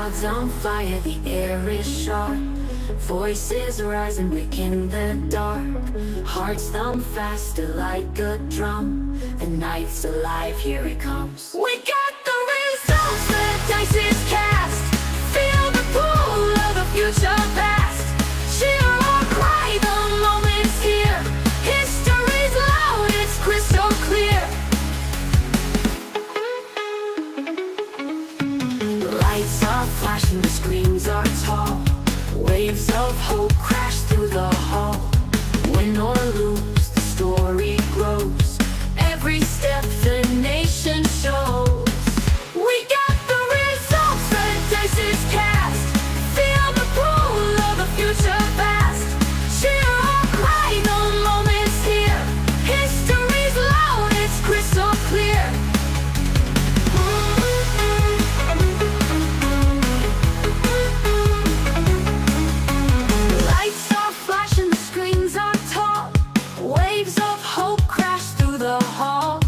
clouds on fire, the air is sharp. Voices rising, wake in the dark. Hearts thump faster like a drum. The night's alive, here it comes. We got the results, the dice is cast. Feel the pull of the future past. Cheer or cry, the moment's here. History's loud, it's crystal clear. Lights are flashing, the screens are tall. Waves of hope crash through the hall. Win or lose, the story grows. Every step the nation shows. We got the results, the dice is cast. Feel the pull of the future past. Cheer or cry, the moment's here. History's loud, it's crystal clear. Lights are flashing, the screens are tall. Waves of hope crash through the hall.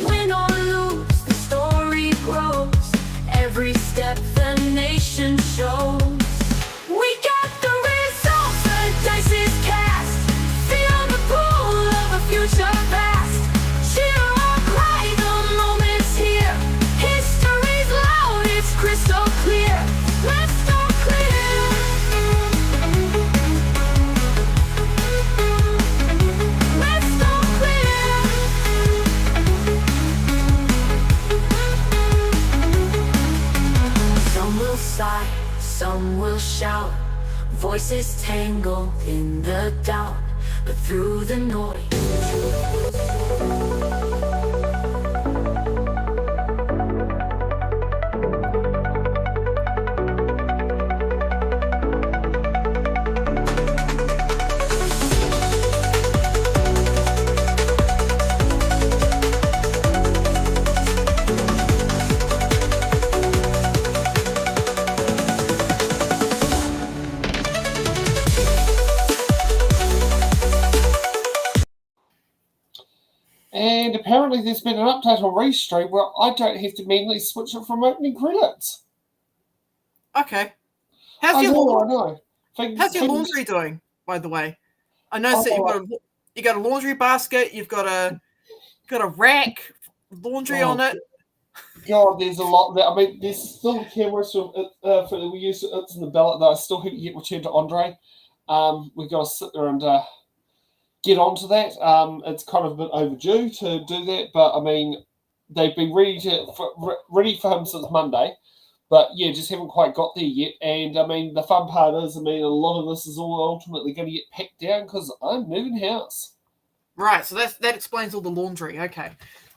Win or lose, the story grows. Every step the nation shows. We got the results, the dice is cast. Feel the pull of the future past. Cheer or cry, the moment's here. History's loud, it's crystal clear. Let's go clear. Let's go clear. Some will sigh, some will shout. Voices tangle in the doubt, but through the noise. And apparently there's been an update on Restream where I don't have to manually switch it from opening credits. Okay. I How's your know. How's your laundry doing, by the way? I noticed that you got a laundry basket, you've got a rack, laundry on it. God, there's a lot there. I mean, there's still cameras for we use it's in the ballot that I still haven't yet returned to Andre. We've got to sit there and get onto that. It's kind of a bit overdue to do that, but I mean, they've been ready for him since Monday. But yeah, just haven't quite got there yet. And I mean, the fun part is, I mean, a lot of this is all ultimately going to get packed down because I'm moving house. Right, so that explains all the laundry. Okay.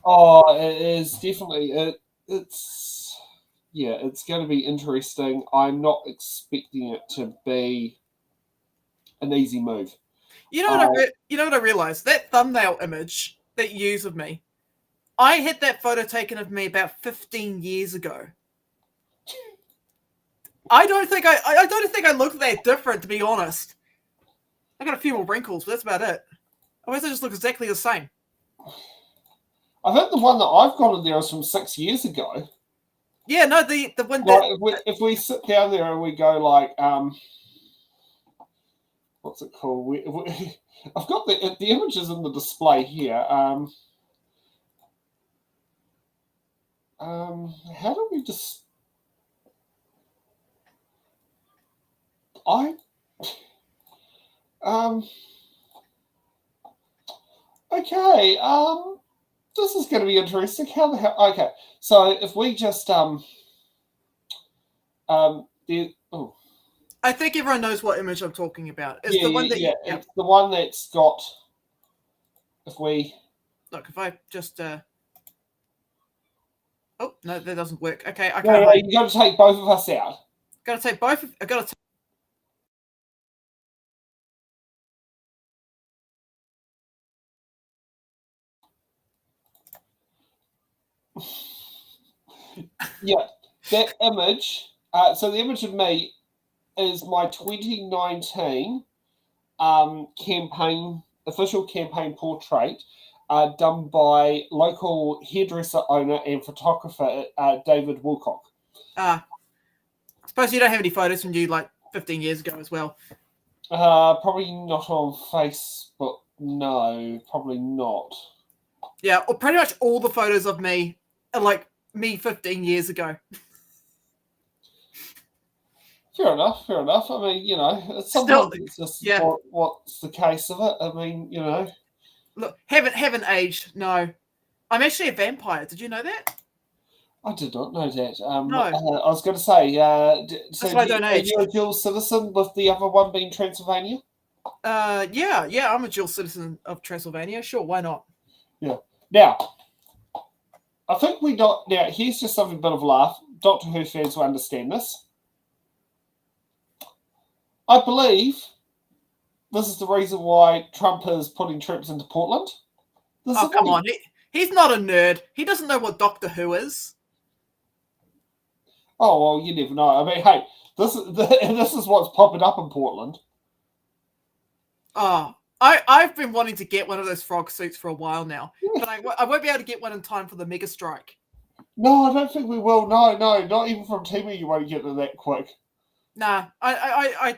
Oh, it is definitely it's going to be interesting. I'm not expecting it to be an easy move. You know what I realized? That thumbnail image that you used of me, I had that photo taken of me about 15 years ago. I don't think I look that different, to be honest. I got a few more wrinkles, but that's about it. Otherwise, I just look exactly the same. I think the one that I've got in there is from 6 years ago. Yeah, no, the one that... Like, if we sit down there and we go like, what's it called? I've got the images in the display here. How do we just... Okay, this is going to be interesting. How the hell... Okay, so if we just, I think everyone knows what image I'm talking about. It's the one that it's the one that's got... If we... Look, if I just... Oh, no, that doesn't work. Okay, I can't... No, you got to take both of us out. Got to take both of... I got to take... Yeah, that image. So the image of me is my 2019 official campaign portrait, done by local hairdresser owner and photographer David Wilcock. Suppose you don't have any photos from you like 15 years ago as well. Probably not on Facebook. No, probably not. Yeah, or pretty much all the photos of me are like me 15 years ago. Fair enough. I mean, sometimes it's just what's the case of it. I mean, Look, haven't aged. No, I'm actually a vampire. Did you know that? I did not know that. No. I was going to say, That's why I don't age. Are you a dual citizen with the other one being Transylvania? Yeah, I'm a dual citizen of Transylvania. Sure, why not? Yeah. Now, I think now, here's just something a bit of a laugh. Doctor Who fans will understand this. I believe this is the reason why Trump is putting troops into Portland. Come on. He's not a nerd. He doesn't know what Doctor Who is. Oh, well, you never know. I mean, hey, this is what's popping up in Portland. Oh, I've been wanting to get one of those frog suits for a while now, but I won't be able to get one in time for the mega strike. No, I don't think we will. No, not even from Timu you won't get it that quick. Nah, I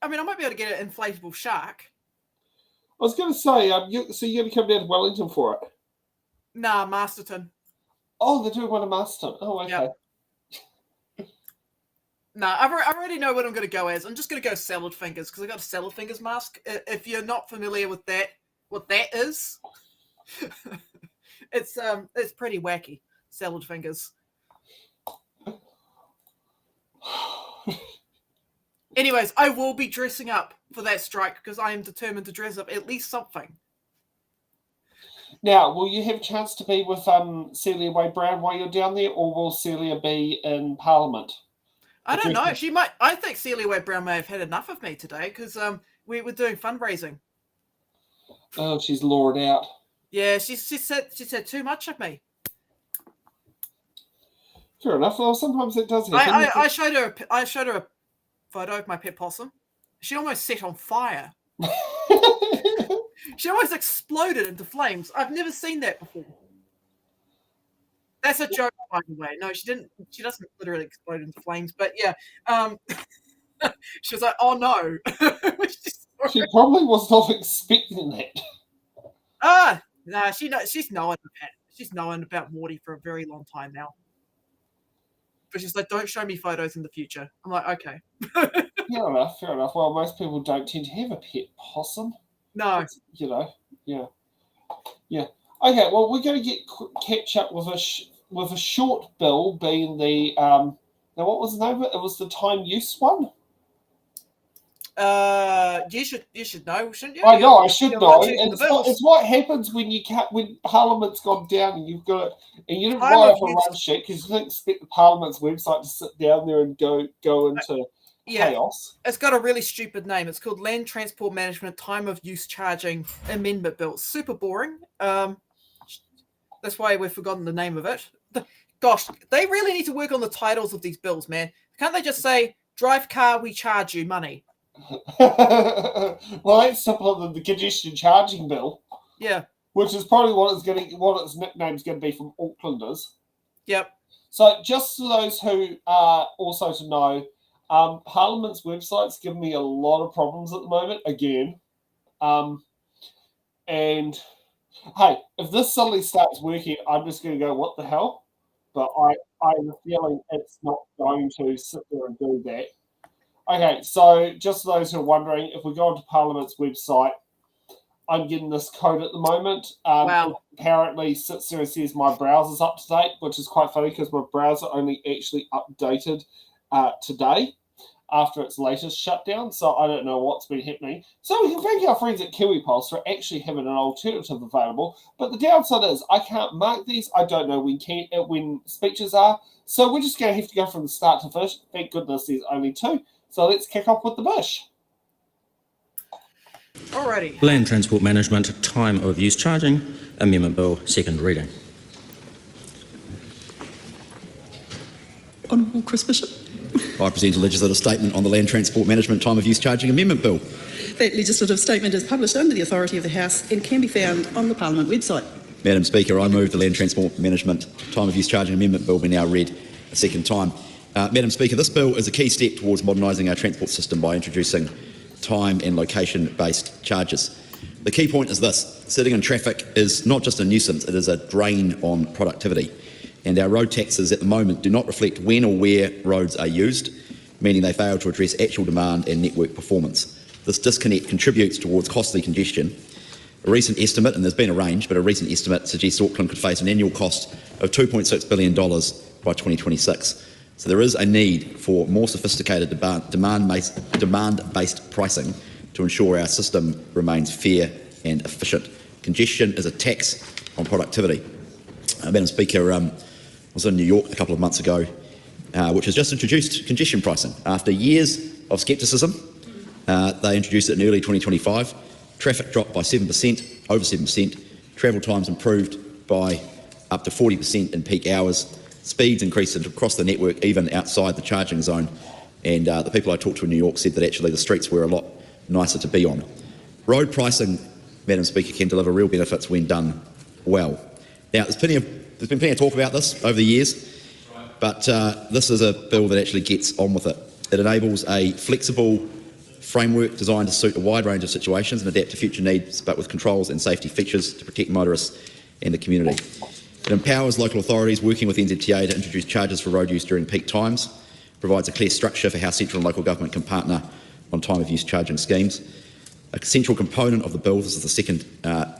mean, I might be able to get an inflatable shark. I was going to say, so you're going to come down to Wellington for it? Nah, Masterton. Oh, they're doing one in Masterton. Oh, okay. Yep. Nah, I already know what I'm going to go as. I'm just going to go salad fingers because I got a salad fingers mask. If you're not familiar with that, what that is, it's pretty wacky. Salad fingers. Anyways, I will be dressing up for that strike because I am determined to dress up at least something. Now, will you have a chance to be with Celia Wade-Brown while you're down there, or will Celia be in Parliament? I don't know. She might. I think Celia Wade-Brown may have had enough of me today because we were doing fundraising. Oh, she's lured out. Yeah, she said too much of me. Fair enough. Well, sometimes it does happen. I showed her a photo of my pet possum. She almost set on fire. She almost exploded into flames. I've never seen that before. That's a joke, by the way. No, she didn't. She doesn't literally explode into flames. But yeah, she was like, "Oh no." She probably was not expecting that. No, she's known about Morty for a very long time now. But she's like, "Don't show me photos in the future." I'm like, "Okay." Fair enough. Well, most people don't tend to have a pet possum. No. Yeah. Okay, well, we're going to catch up with a short bill being the now what was the name of it? It was the time use one. You should know, shouldn't you? I know, I should know. It's what happens when Parliament's gone down and you've got it, and you didn't write up a run sheet because you didn't expect the Parliament's website to sit down there and go into chaos. It's got a really stupid name. It's called Land Transport Management Time of Use Charging Amendment Bill. It's super boring. That's why we've forgotten the name of it. Gosh, they really need to work on the titles of these bills, man. Can't they just say, drive car, we charge you money? Well, that's simpler than the congestion charging bill. Yeah. Which is probably what its nickname's going to be from Aucklanders. Yep. So just for those who also to know, Parliament's website's giving me a lot of problems at the moment, again. And, hey, if this suddenly starts working, I'm just going to go, what the hell? But I have a feeling it's not going to sit there and do that. Okay, so just for those who are wondering, if we go onto Parliament's website, I'm getting this code at the moment. Wow. It apparently sits there and says my browser's up to date, which is quite funny because my browser only actually updated today after its latest shutdown, so I don't know what's been happening. So we can thank our friends at KiwiPulse for actually having an alternative available, but the downside is I can't mark these. I don't know when speeches are, so we're just going to have to go from the start to finish. Thank goodness there's only 2. So let's kick off with the bush. Alrighty. Land Transport Management Time of Use Charging Amendment Bill, second reading. Honourable Chris Bishop. I present a legislative statement on the Land Transport Management Time of Use Charging Amendment Bill. That legislative statement is published under the authority of the House and can be found on the Parliament website. Madam Speaker, I move the Land Transport Management Time of Use Charging Amendment Bill be now read a second time. Madam Speaker, this bill is a key step towards modernising our transport system by introducing time and location-based charges. The key point is this: sitting in traffic is not just a nuisance, it is a drain on productivity. And our road taxes at the moment do not reflect when or where roads are used, meaning they fail to address actual demand and network performance. This disconnect contributes towards costly congestion. A recent estimate, and there's been a range, but a recent estimate suggests Auckland could face an annual cost of $2.6 billion by 2026. So there is a need for more sophisticated demand-based pricing to ensure our system remains fair and efficient. Congestion is a tax on productivity. Madam Speaker, I was in New York a couple of months ago, which has just introduced congestion pricing. After years of scepticism, they introduced it in early 2025. Traffic dropped by 7%, over 7%. Travel times improved by up to 40% in peak hours. Speeds increased across the network, even outside the charging zone. And the people I talked to in New York said that actually the streets were a lot nicer to be on. Road pricing, Madam Speaker, can deliver real benefits when done well. Now, there's been plenty of talk about this over the years, but this is a bill that actually gets on with it. It enables a flexible framework designed to suit a wide range of situations and adapt to future needs, but with controls and safety features to protect motorists and the community. It empowers local authorities working with NZTA to introduce charges for road use during peak times, provides a clear structure for how central and local government can partner on time of use charging schemes. A central component of the bill, this is the second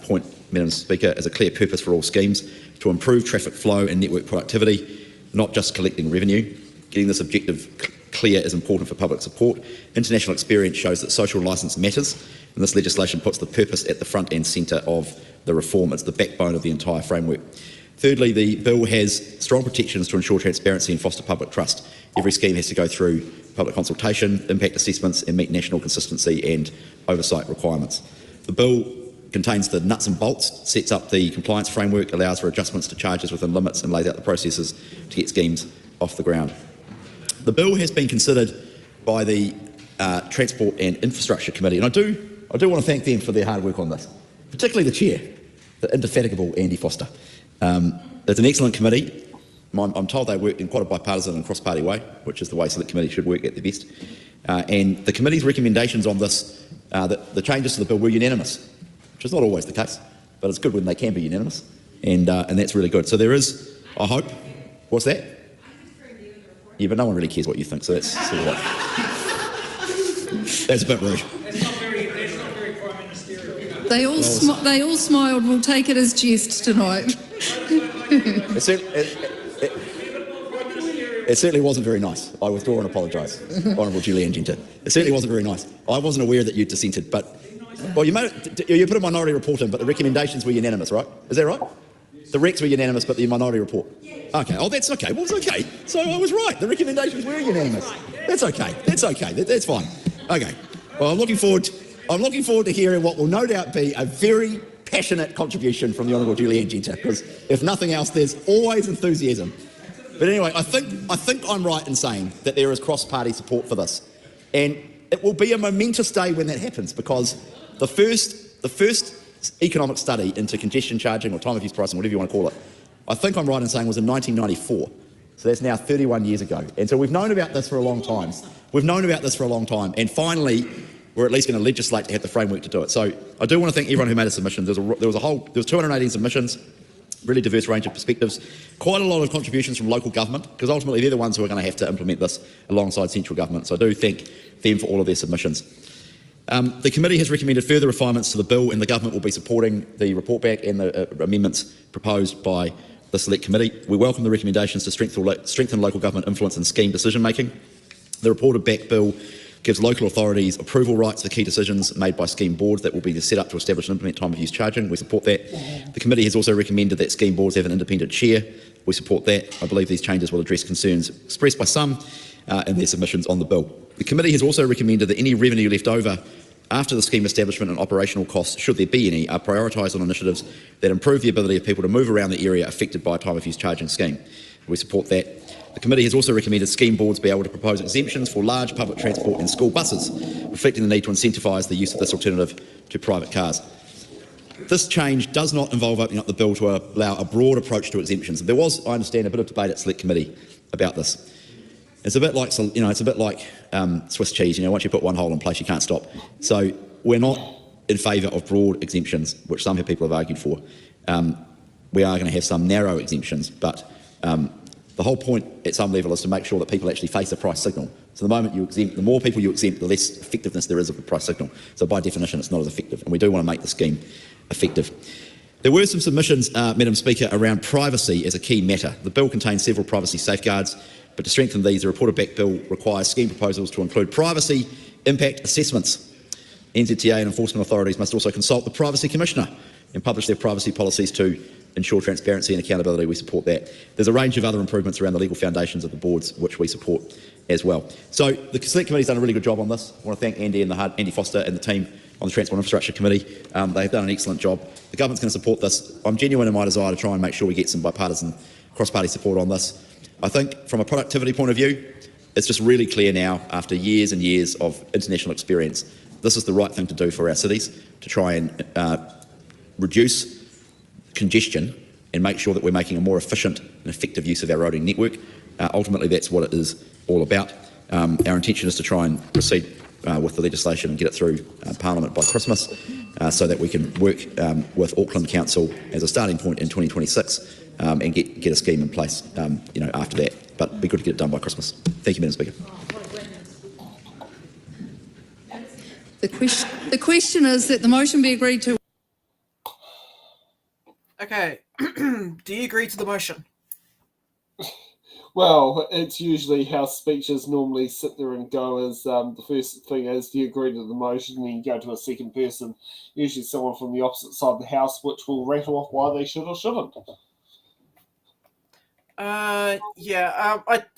point, Madam Speaker, is a clear purpose for all schemes to improve traffic flow and network productivity, not just collecting revenue. Getting this objective clear is important for public support. International experience shows that social licence matters, and this legislation puts the purpose at the front and centre of the reform. It's the backbone of the entire framework. Thirdly, the bill has strong protections to ensure transparency and foster public trust. Every scheme has to go through public consultation, impact assessments, and meet national consistency and oversight requirements. The bill contains the nuts and bolts, sets up the compliance framework, allows for adjustments to charges within limits, and lays out the processes to get schemes off the ground. The bill has been considered by the Transport and Infrastructure Committee, and I do want to thank them for their hard work on this, particularly the chair, the indefatigable Andy Foster. It's an excellent committee. I'm told they worked in quite a bipartisan and cross-party way, which is the way select committee should work at their best. And the committee's recommendations on this, the changes to the bill were unanimous, which is not always the case, but it's good when they can be unanimous, and that's really good. So there is, I hope, what's that? Yeah, but no one really cares what you think, so that's sort of like, that's a bit rude. That's not very Prime Ministerial. They all smiled. We'll take it as jest tonight. It certainly wasn't very nice. I withdraw and apologise, Honourable Julianne Genter. It certainly wasn't very nice. I wasn't aware that you dissented, but well, you put a minority report in, but the recommendations were unanimous, right? Is that right? The recs were unanimous, but the minority report. Okay. Oh, that's okay. Well, it's okay. So I was right. The recommendations were unanimous. That's okay. That's okay. That's fine. Okay. Well, I'm looking forward to hearing what will no doubt be a very passionate contribution from the Honourable Julianne Genter, because if nothing else, there's always enthusiasm. But anyway, I think I'm right in saying that there is cross-party support for this, and it will be a momentous day when that happens, because the first economic study into congestion charging or time of use pricing, whatever you want to call it, I think I'm right in saying was in 1994. So that's now 31 years ago. And so we've known about this for a long time. And finally, we're at least going to legislate to have the framework to do it. So I do want to thank everyone who made a submission. There was 218 submissions, really diverse range of perspectives, quite a lot of contributions from local government, because ultimately they're the ones who are going to have to implement this alongside central government. So I do thank them for all of their submissions. The committee has recommended further refinements to the bill, and the government will be supporting the report back and the amendments proposed by the select committee. We welcome the recommendations to strengthen local government influence in scheme decision making. The reported back bill gives local authorities approval rights for key decisions made by scheme boards that will be set up to establish and implement time of use charging. We support that. The committee has also recommended that scheme boards have an independent chair. We support that. I believe these changes will address concerns expressed by some in their submissions on the bill. The committee has also recommended that any revenue left over after the scheme establishment and operational costs, should there be any, are prioritised on initiatives that improve the ability of people to move around the area affected by a time of use charging scheme. We support that. The committee has also recommended scheme boards be able to propose exemptions for large public transport and school buses, reflecting the need to incentivise the use of this alternative to private cars. This change does not involve opening up the bill to allow a broad approach to exemptions. There was, I understand, a bit of debate at Select Committee about this. It's a bit like, it's a bit like Swiss cheese. Once you put one hole in place, you can't stop. So we're not in favour of broad exemptions, which some people have argued for. We are going to have some narrow exemptions, but the whole point at some level is to make sure that people actually face a price signal. So the moment you exempt, the more people you exempt, the less effectiveness there is of the price signal. So by definition, it's not as effective, and we do want to make the scheme effective. There were some submissions, Madam Speaker, around privacy as a key matter. The bill contains several privacy safeguards, but to strengthen these, the reported back bill requires scheme proposals to include privacy impact assessments. NZTA and enforcement authorities must also consult the Privacy Commissioner and publish their privacy policies to ensure transparency and accountability. We support that. There's a range of other improvements around the legal foundations of the boards, which we support as well. So the Select Committee's done a really good job on this. I want to thank Andy Foster and the team on the Transport Infrastructure Committee. They've done an excellent job. The government's going to support this. I'm genuine in my desire to try and make sure we get some bipartisan, cross-party support on this. I think from a productivity point of view, it's just really clear now, after years and years of international experience, this is the right thing to do for our cities, to try and reduce congestion and make sure that we're making a more efficient and effective use of our roading network. Ultimately, that's what it is all about. Our intention is to try and proceed with the legislation and get it through Parliament by Christmas, so that we can work with Auckland Council as a starting point in 2026 and get a scheme in place after that. But it'd be good to get it done by Christmas. Thank you, Madam Speaker. The question is that the motion be agreed to. Okay. Do you agree to the motion? Well, it's usually how speeches normally sit there and go as the first thing is, do you agree to the motion? And then you go to a second person, usually someone from the opposite side of the house, which will rattle off why they should or shouldn't. I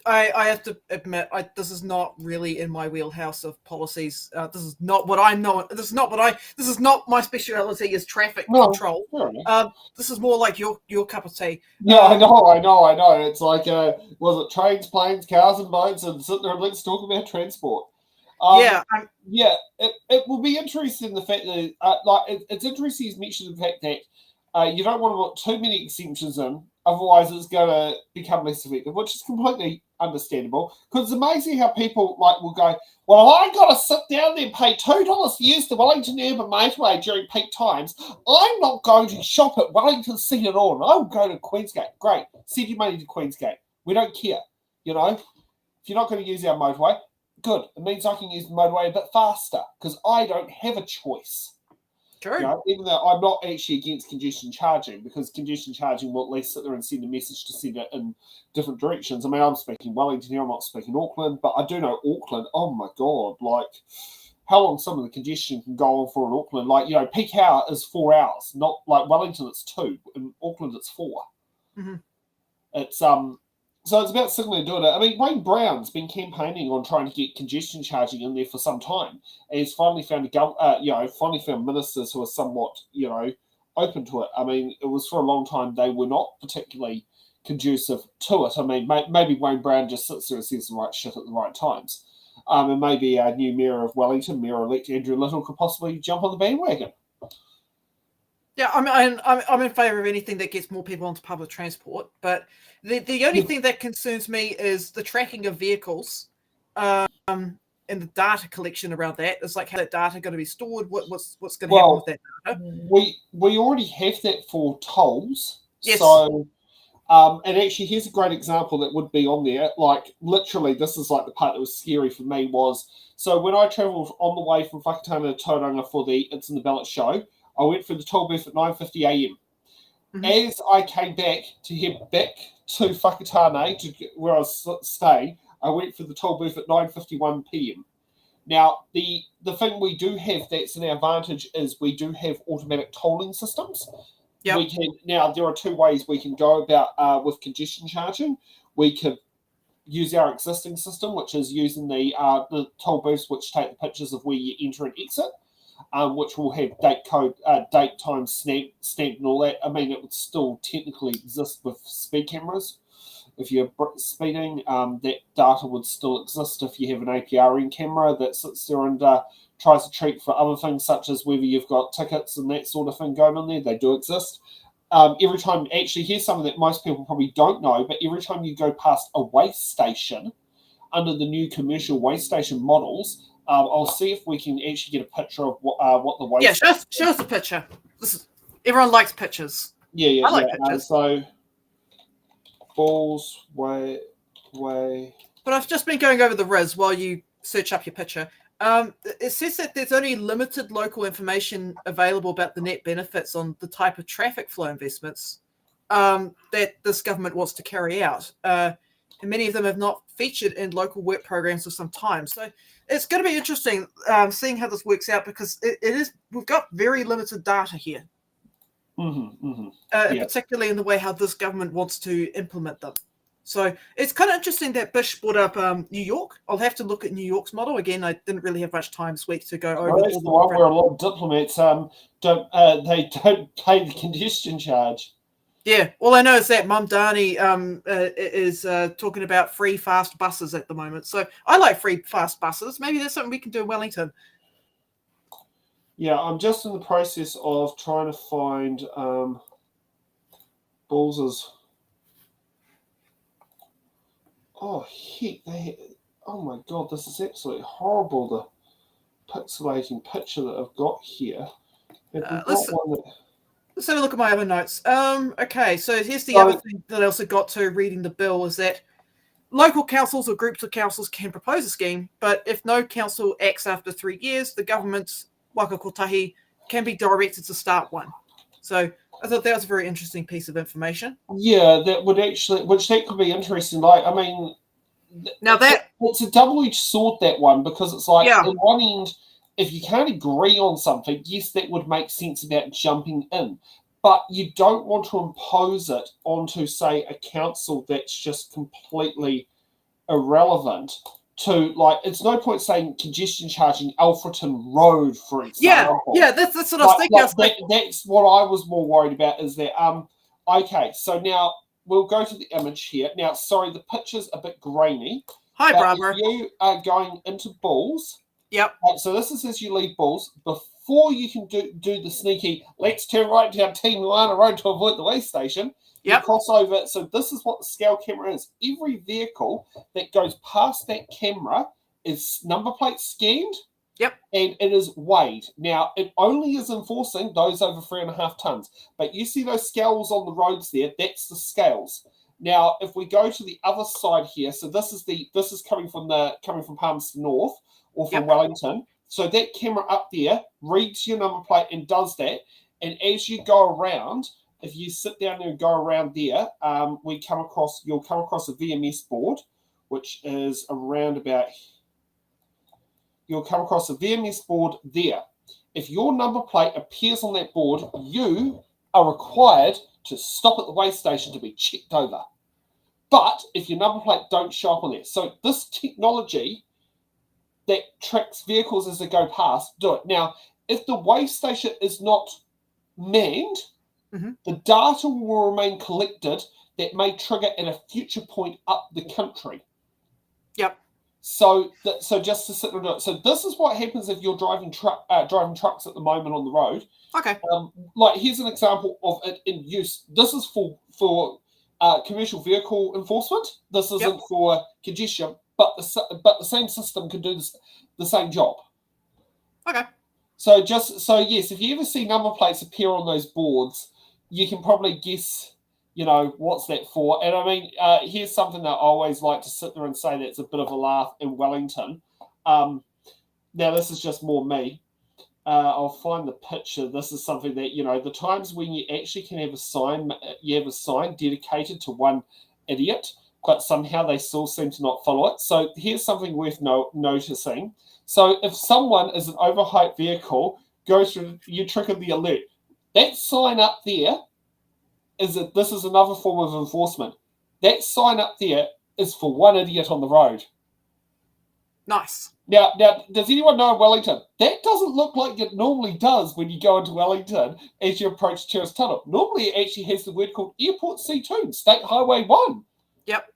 have to admit, this is not really in my wheelhouse of policies. This is not what I know. This is not my speciality is traffic control. This is more like your cup of tea. Yeah, I know. It's like, was it trains, planes, cars and boats, and sit there and let's talk about transport. It will be interesting the fact that, it's interesting he's mentioned the fact that you don't want to put too many exemptions in, otherwise it's going to become less effective, which is completely understandable. Because it's amazing how people will go, well, I got to sit down there and pay $2 to use the Wellington Urban Motorway during peak times. I'm not going to shop at Wellington Scene at all. I'll go to Queensgate. Great. Send your money to Queensgate. We don't care. If you're not going to use our motorway, good. It means I can use the motorway a bit faster because I don't have a choice. True. Even though I'm not actually against congestion charging, because congestion charging will at least sit there and send a message to send it in different directions. I mean, I'm speaking Wellington here, I'm not speaking Auckland, but I do know Auckland, oh my God, how long some of the congestion can go on for in Auckland. Peak hour is 4 hours, not like Wellington, it's 2. In Auckland, it's 4. Mm-hmm. It's, So it's about signaling doing it. I mean, Wayne Brown's been campaigning on trying to get congestion charging in there for some time, and he's finally found ministers who are somewhat, open to it. I mean, it was for a long time they were not particularly conducive to it. I mean, maybe Wayne Brown just sits there and says the right shit at the right times, and maybe our new mayor of Wellington, Mayor-elect Andrew Little, could possibly jump on the bandwagon. Yeah, I'm in favour of anything that gets more people onto public transport, but the only thing that concerns me is the tracking of vehicles, and the data collection around that. It's like how that data going to be stored. What's going to happen with that data? We already have that for tolls. Yes. So, and actually, here's a great example that would be on there. Like literally, this is like the part that was scary for me was so when I travelled on the way from Whakatane to Tauranga for the It's in the Ballot show. I went through the toll booth at 9:50 a.m. Mm-hmm. As I came back to head back to Whakatane, to where I was staying, I went through the toll booth at 9:51 p.m. Now, the thing we do have that's an advantage is we do have automatic tolling systems. Yep. Now, there are 2 ways we can go about with congestion charging. We could use our existing system, which is using the toll booths, which take the pictures of where you enter and exit. Which will have date code, date, time, stamped and all that. I mean, it would still technically exist with speed cameras. If you're speeding, that data would still exist if you have an APRN camera that sits there and tries to treat for other things, such as whether you've got tickets and that sort of thing going on there. They do exist. Every time, actually, here's something that most people probably don't know, but every time you go past a waste station, under the new commercial weigh station models. I'll see if we can actually get a picture of what the weigh. Yeah, show us the picture. Everyone likes pictures. Yeah. I like pictures. So balls weigh. But I've just been going over the RIS while you search up your picture. It says that there's only limited local information available about the net benefits on the type of traffic flow investments that this government wants to carry out. And many of them have not featured in local work programs for some time. So it's going to be interesting seeing how this works out, because we've got very limited data here, particularly in the way how this government wants to implement them. So it's kind of interesting that Bish brought up New York. I'll have to look at New York's model. Again, I didn't really have much time this week to go over That's the one where a lot of diplomats don't pay the congestion charge. Yeah, all I know is that Mamdani is talking about free fast buses at the moment. So I like free fast buses. Maybe that's something we can do in Wellington. Yeah, I'm just in the process of trying to find Balls's. Oh heck! Oh my god! This is absolutely horrible. The pixelating picture that I've got here. Let's have a look at my other notes. Okay, so here's the other thing that I also got to reading the bill is that local councils or groups of councils can propose a scheme, but if no council acts after 3 years, the government's waka kotahi can be directed to start one. So I thought that was a very interesting piece of information. Yeah, that would actually, which that could be interesting. Like, I mean, now that it's a double-edged sword, that one, because it's like, Yeah. on one end, if you can't agree on something, yes, that would make sense about jumping in. But you don't want to impose it onto, say, a council that's just completely irrelevant to, like, it's no point saying congestion charging Alfreton Road, for example. Yeah, that's what I was thinking. That's what I was more worried about, is that, okay, so now we'll go to the image here. Now, sorry, the picture's a bit grainy. Hi, but brother. if you are going into Bulls, Yep. so this is as you leave Bulls, before you can do the sneaky, let's turn right down Te Moana Road to avoid the way station. Yep. You cross over. So this is what the scale camera is. Every vehicle that goes past that camera is number plate scanned. Yep. And it is weighed. Now, it only is enforcing those over 3.5 tons. But you see those scales on the roads there, that's the scales. Now, if we go to the other side here, so this is coming from Palmerston North or from Wellington. So that camera up there reads your number plate and does that. And as you go around, if you sit down there and go around there, you'll come across a VMS board, which is around about. You'll come across a VMS board there. If your number plate appears on that board, you are required to stop at the weigh station to be checked over. But if your number plate don't show up on there, so this technology that tracks vehicles as they go past, do it. Now, if the weigh station is not manned, the data will remain collected that may trigger at a future point up the country. Yep. So just to sit and do it. So this is what happens if you're driving trucks at the moment on the road. Okay. Like, here's an example of it in use. This is for commercial vehicle enforcement. This isn't for congestion, but the same system can do the same job. Okay. So yes, if you ever see number plates appear on those boards, you can probably guess, what's that for. And I mean, here's something that I always like to sit there and say that's a bit of a laugh in Wellington. Now, this is just more me. I'll find the picture. This is something that, the times when you actually can have a sign dedicated to one idiot, but somehow they still seem to not follow it. So here's something worth noticing. So if someone is an overhyped vehicle, goes through, you trigger the alert. That sign up there this is another form of enforcement. That sign up there is for one idiot on the road. Nice. Now, does anyone know in Wellington? That doesn't look like it normally does when you go into Wellington as you approach Terrace Tunnel. Normally, it actually has the word called Airport C2, State Highway 1. Yep.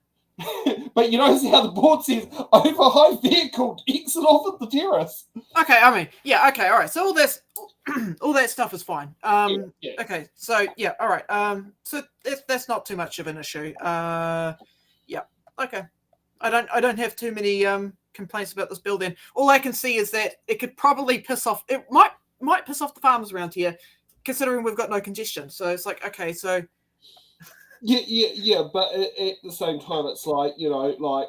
But you notice how the board says overhyped vehicle exit off at the terrace. Okay, I mean, yeah, okay, all right. So all that stuff is fine. Okay, so yeah, all right. So that's not too much of an issue. Yeah, okay. I don't have too many complaints about this bill. Then all I can see is that it could probably piss off. It might piss off the farmers around here, considering we've got no congestion. So it's like, okay, so yeah. But at the same time, it's like, like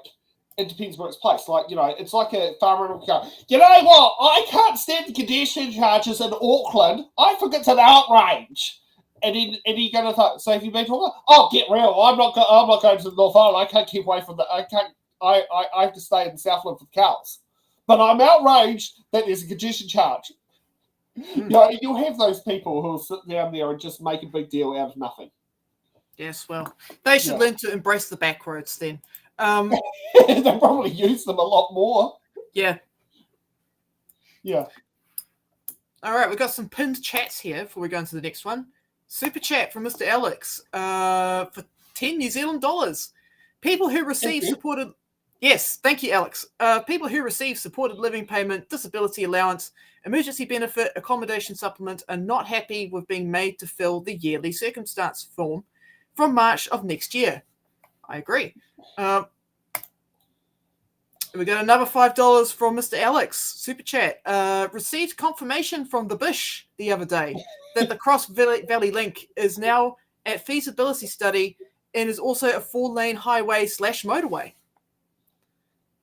it depends where it's placed. Like, it's like a farmer will go, you know what? I can't stand the congestion charges in Auckland. I think it's an outrage. And then you're going to say, if you've been talking, oh, get real. I'm not going to the North Island. I can't keep away from the. I have to stay in Southland for the cows. But I'm outraged that there's a congestion charge. You'll have those people who will sit down there and just make a big deal out of nothing. Yes, well, they should learn to embrace the back roads then. They probably use them a lot more. Yeah. Yeah. All right, we've got some pinned chats here before we go into the next one. Super chat from Mr. Alex for 10 New Zealand dollars. People who receive supported... Yes, thank you, Alex. People who receive supported living payment, disability allowance, emergency benefit, accommodation supplement are not happy with being made to fill the yearly circumstance form from March of next year. I agree. We got another $5 from Mr. Alex. Super chat. Received confirmation from the Bush the other day that the Cross Valley Link is now at feasibility study and is also a 4-lane highway / motorway.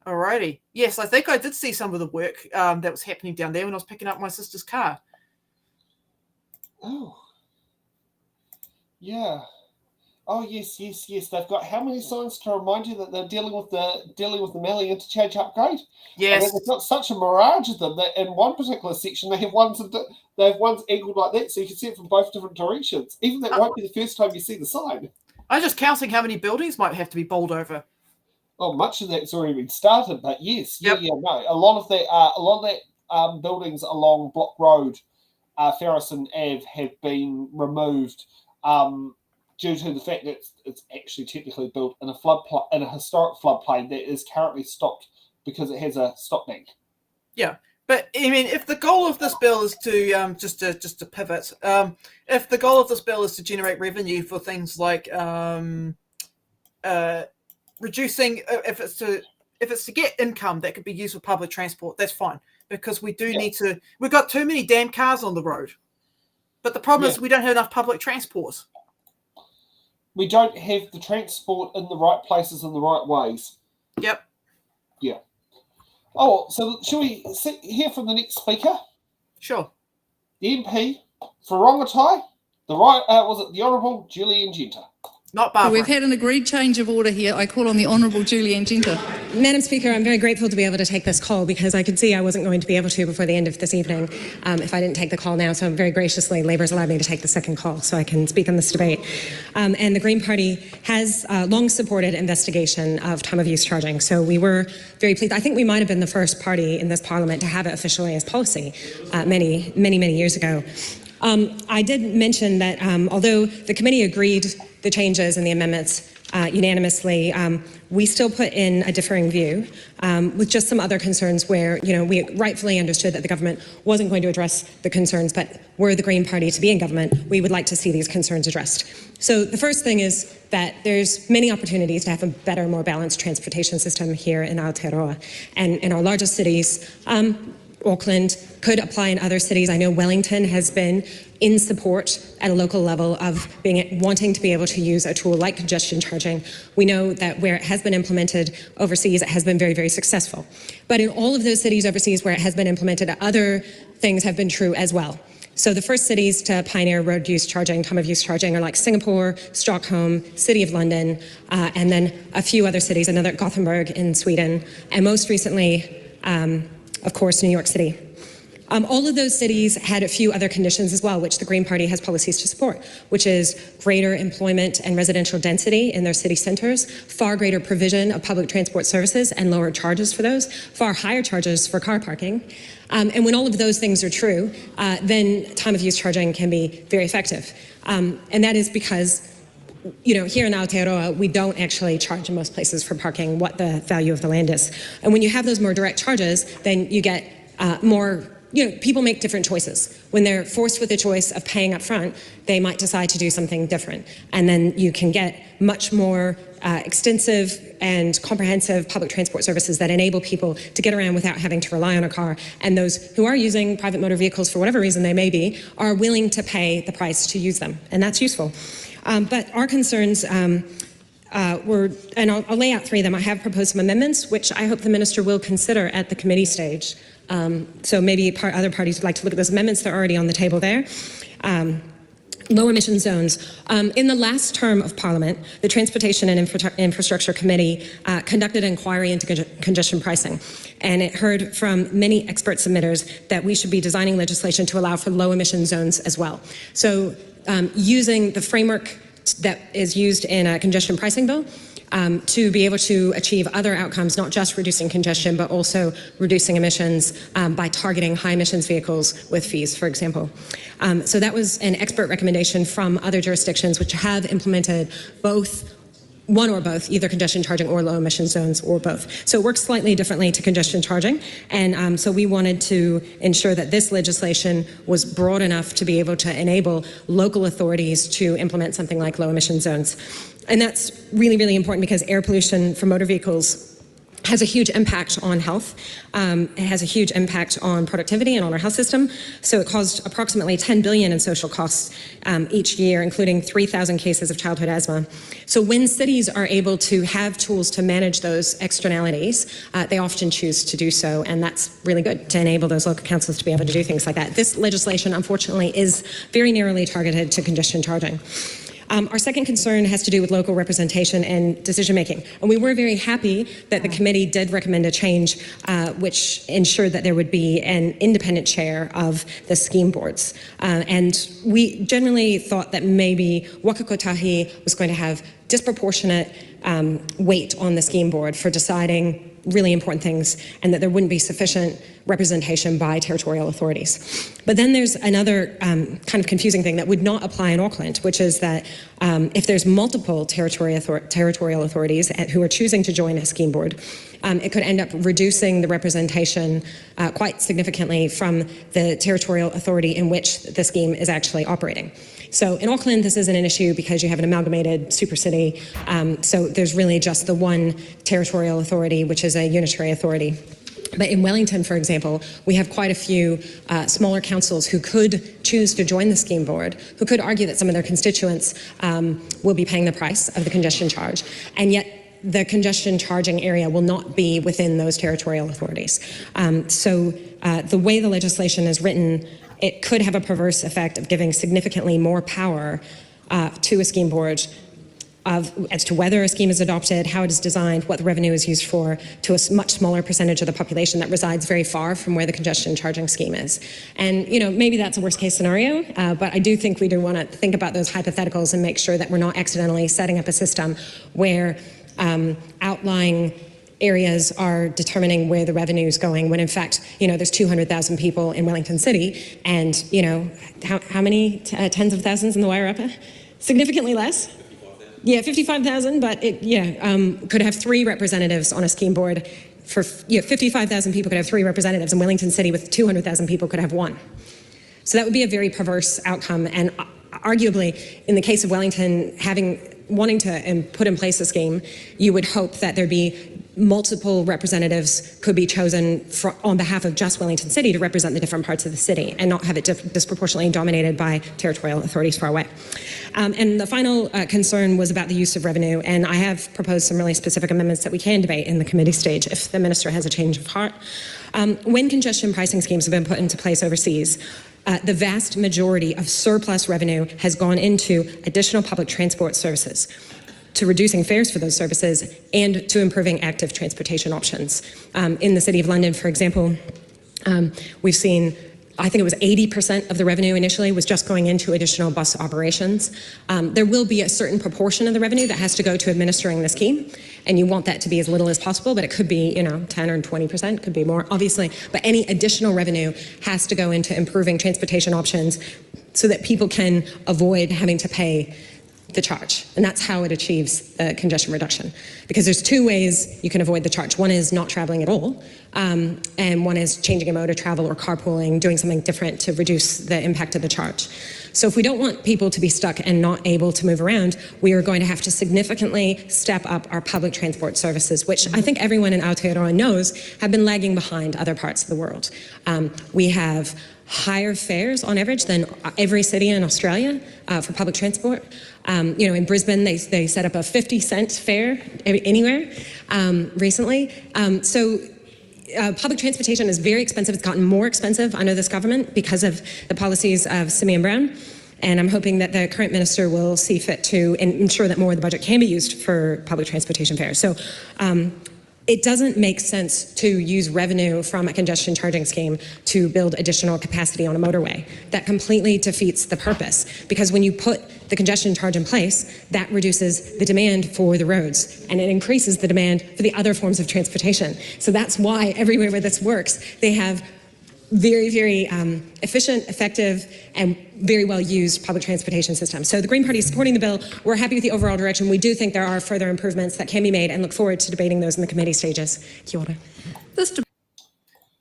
Alrighty. Yes, I think I did see some of the work that was happening down there when I was picking up my sister's car. Oh. Yeah. Oh yes. They've got how many signs to remind you that they're dealing with the Mallee interchange upgrade? Yes, I mean, they've got such a mirage of them that in one particular section they have ones angled like that, so you can see it from both different directions. Even that won't be the first time you see the sign. I'm just counting how many buildings might have to be bowled over. Oh, much of that's already been started, but yes, Yep. no, a lot of that buildings along Block Road, Ferris and Ave have been removed. Due to the fact that it's actually technically built in a historic floodplain that is currently stopped because it has a stop bank. Yeah, but I mean, if the goal of this bill is to just to pivot, if the goal of this bill is to generate revenue for things like reducing, if it's to get income that could be used for public transport, that's fine, because we do need to. We've got too many damn cars on the road, but the problem is we don't have enough public transport. We don't have the transport in the right places in the right ways. Yep. Yeah. Oh, so shall we hear from the next speaker? Sure. The MP for Rongotai, the Honourable Julian Genter. Not Barbara. We've had an agreed change of order here. I call on the Honourable Julian Genter. Madam Speaker, I'm very grateful to be able to take this call because I could see I wasn't going to be able to before the end of this evening if I didn't take the call now. So very graciously, Labour's allowed me to take the second call so I can speak on this debate. And the Green Party has long supported investigation of time of use charging. So we were very pleased. I think we might have been the first party in this Parliament to have it officially as policy many years ago. I did mention that although the committee agreed the changes and the amendments unanimously, we still put in a differing view with just some other concerns where, we rightfully understood that the government wasn't going to address the concerns, but were the Green Party to be in government, we would like to see these concerns addressed. So the first thing is that there's many opportunities to have a better, more balanced transportation system here in Aotearoa. And in our largest cities, Auckland could apply in other cities. I know Wellington has been in support at a local level of wanting to be able to use a tool like congestion charging. We know that where it has been implemented overseas, it has been very, very successful. But in all of those cities overseas where it has been implemented, other things have been true as well. So the first cities to pioneer road use charging, time of use charging, are like Singapore, Stockholm, City of London, and then a few other cities, another Gothenburg in Sweden, and most recently, of course, New York City. All of those cities had a few other conditions as well, which the Green Party has policies to support, which is greater employment and residential density in their city centers, far greater provision of public transport services and lower charges for those, far higher charges for car parking. And when all of those things are true, then time of use charging can be very effective. And that is because here in Aotearoa, we don't actually charge in most places for parking what the value of the land is. And when you have those more direct charges, then you get more people make different choices. When they're forced with the choice of paying up front, they might decide to do something different. And then you can get much more extensive and comprehensive public transport services that enable people to get around without having to rely on a car. And those who are using private motor vehicles for whatever reason they may be are willing to pay the price to use them. And that's useful. But our concerns were, and I'll lay out three of them. I have proposed some amendments, which I hope the minister will consider at the committee stage. So maybe other parties would like to look at those amendments. They're already on the table there. Low emission zones. In the last term of Parliament, the Transportation and Infrastructure Committee conducted an inquiry into congestion pricing, and it heard from many expert submitters that we should be designing legislation to allow for low emission zones as well. So using the framework that is used in a congestion pricing bill, to be able to achieve other outcomes, not just reducing congestion, but also reducing emissions by targeting high emissions vehicles with fees, for example. So that was an expert recommendation from other jurisdictions which have implemented both, one or both, either congestion charging or low emission zones or both. So it works slightly differently to congestion charging. And so we wanted to ensure that this legislation was broad enough to be able to enable local authorities to implement something like low emission zones. And that's really, really important because air pollution from motor vehicles has a huge impact on health. It has a huge impact on productivity and on our health system. So it caused approximately $10 billion in social costs each year, including 3,000 cases of childhood asthma. So when cities are able to have tools to manage those externalities, they often choose to do so, and that's really good to enable those local councils to be able to do things like that. This legislation, unfortunately, is very narrowly targeted to congestion charging. Our second concern has to do with local representation and decision-making. And we were very happy that the committee did recommend a change which ensured that there would be an independent chair of the scheme boards. And we generally thought that maybe Waka Kotahi was going to have disproportionate weight on the scheme board for deciding really important things, and that there wouldn't be sufficient representation by territorial authorities. But then there's another kind of confusing thing that would not apply in Auckland, which is that if there's multiple territorial authorities who are choosing to join a scheme board, it could end up reducing the representation quite significantly from the territorial authority in which the scheme is actually operating. So in Auckland, this isn't an issue because you have an amalgamated super city. So there's really just the one territorial authority, which is a unitary authority. But in Wellington, for example, we have quite a few smaller councils who could choose to join the scheme board, who could argue that some of their constituents will be paying the price of the congestion charge, and yet the congestion charging area will not be within those territorial authorities. So the way the legislation is written, it could have a perverse effect of giving significantly more power to a scheme board as to whether a scheme is adopted, how it is designed, what the revenue is used for, to a much smaller percentage of the population that resides very far from where the congestion charging scheme is. And maybe that's a worst case scenario, but I do think we do want to think about those hypotheticals and make sure that we're not accidentally setting up a system where outlying areas are determining where the revenue is going, when in fact, there's 200,000 people in Wellington City, and how many tens of thousands in the Wairarapa? Significantly less. Yeah, 55,000, but it could have 3 representatives on a scheme board. For 55,000 people could have 3 representatives, and Wellington City with 200,000 people could have 1. So that would be a very perverse outcome, and arguably, in the case of Wellington, wanting to put in place a scheme, you would hope that there'd be multiple representatives could be chosen on behalf of just Wellington City to represent the different parts of the city and not have it disproportionately dominated by territorial authorities far away. And the final concern was about the use of revenue, and I have proposed some really specific amendments that we can debate in the committee stage if the minister has a change of heart. When congestion pricing schemes have been put into place overseas, the vast majority of surplus revenue has gone into additional public transport services, to reducing fares for those services, and to improving active transportation options. In the City of London, for example, we've seen, I think it was 80% of the revenue initially was just going into additional bus operations. There will be a certain proportion of the revenue that has to go to administering the scheme, and you want that to be as little as possible, but it could be 10 or 20%, could be more, obviously. But any additional revenue has to go into improving transportation options so that people can avoid having to pay the charge. And that's how it achieves congestion reduction. Because there's two ways you can avoid the charge. One is not traveling at all, and one is changing a mode of travel or carpooling, doing something different to reduce the impact of the charge. So if we don't want people to be stuck and not able to move around, we are going to have to significantly step up our public transport services, which I think everyone in Aotearoa knows have been lagging behind other parts of the world. We have higher fares on average than every city in Australia for public transport. In Brisbane, they set up a 50-cent fare anywhere recently. Public transportation is very expensive. It's gotten more expensive under this government because of the policies of Simeon Brown. And I'm hoping that the current minister will see fit to ensure that more of the budget can be used for public transportation fares. So it doesn't make sense to use revenue from a congestion charging scheme to build additional capacity on a motorway. That completely defeats the purpose, because when you put the congestion charge in place, that reduces the demand for the roads and it increases the demand for the other forms of transportation. So that's why everywhere where this works, they have very, very efficient, effective, and very well used public transportation system. So the Green Party is supporting the bill. We're happy with the overall direction. We do think there are further improvements that can be made and look forward to debating those in the committee stages. Kia ora.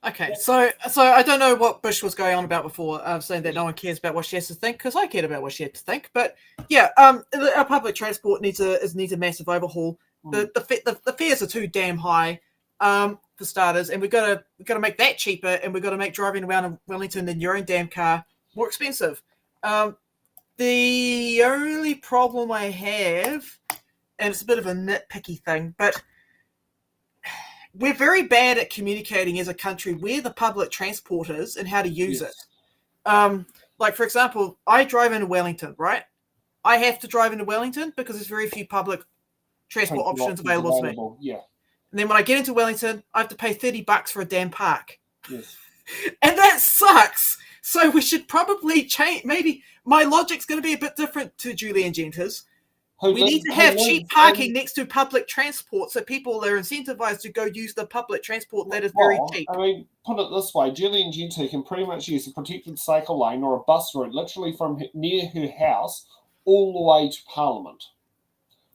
Okay, so I don't know what Bush was going on about before, saying that no one cares about what she has to think, because I cared about what she had to think. But yeah, our public transport needs a massive overhaul. The fares are too damn high. For starters, and we've got to make that cheaper, and we've got to make driving around in Wellington in your own damn car more expensive. The only problem I have, and it's a bit of a nitpicky thing, but we're very bad at communicating as a country where the public transport is and how to use it. Like, for example, I drive into Wellington, right? I have to drive into Wellington because there's very few public transport options available to me. Yeah. And then when I get into Wellington, I have to pay $30 for a damn park. Yes. And that sucks. So we should probably change. Maybe my logic's going to be a bit different to Julie and Genta's. We need to have cheap parking next to public transport so people are incentivized to go use the public transport that is very cheap. I mean, put it this way, Julie and Genta can pretty much use a protected cycle lane or a bus route literally from near her house all the way to Parliament.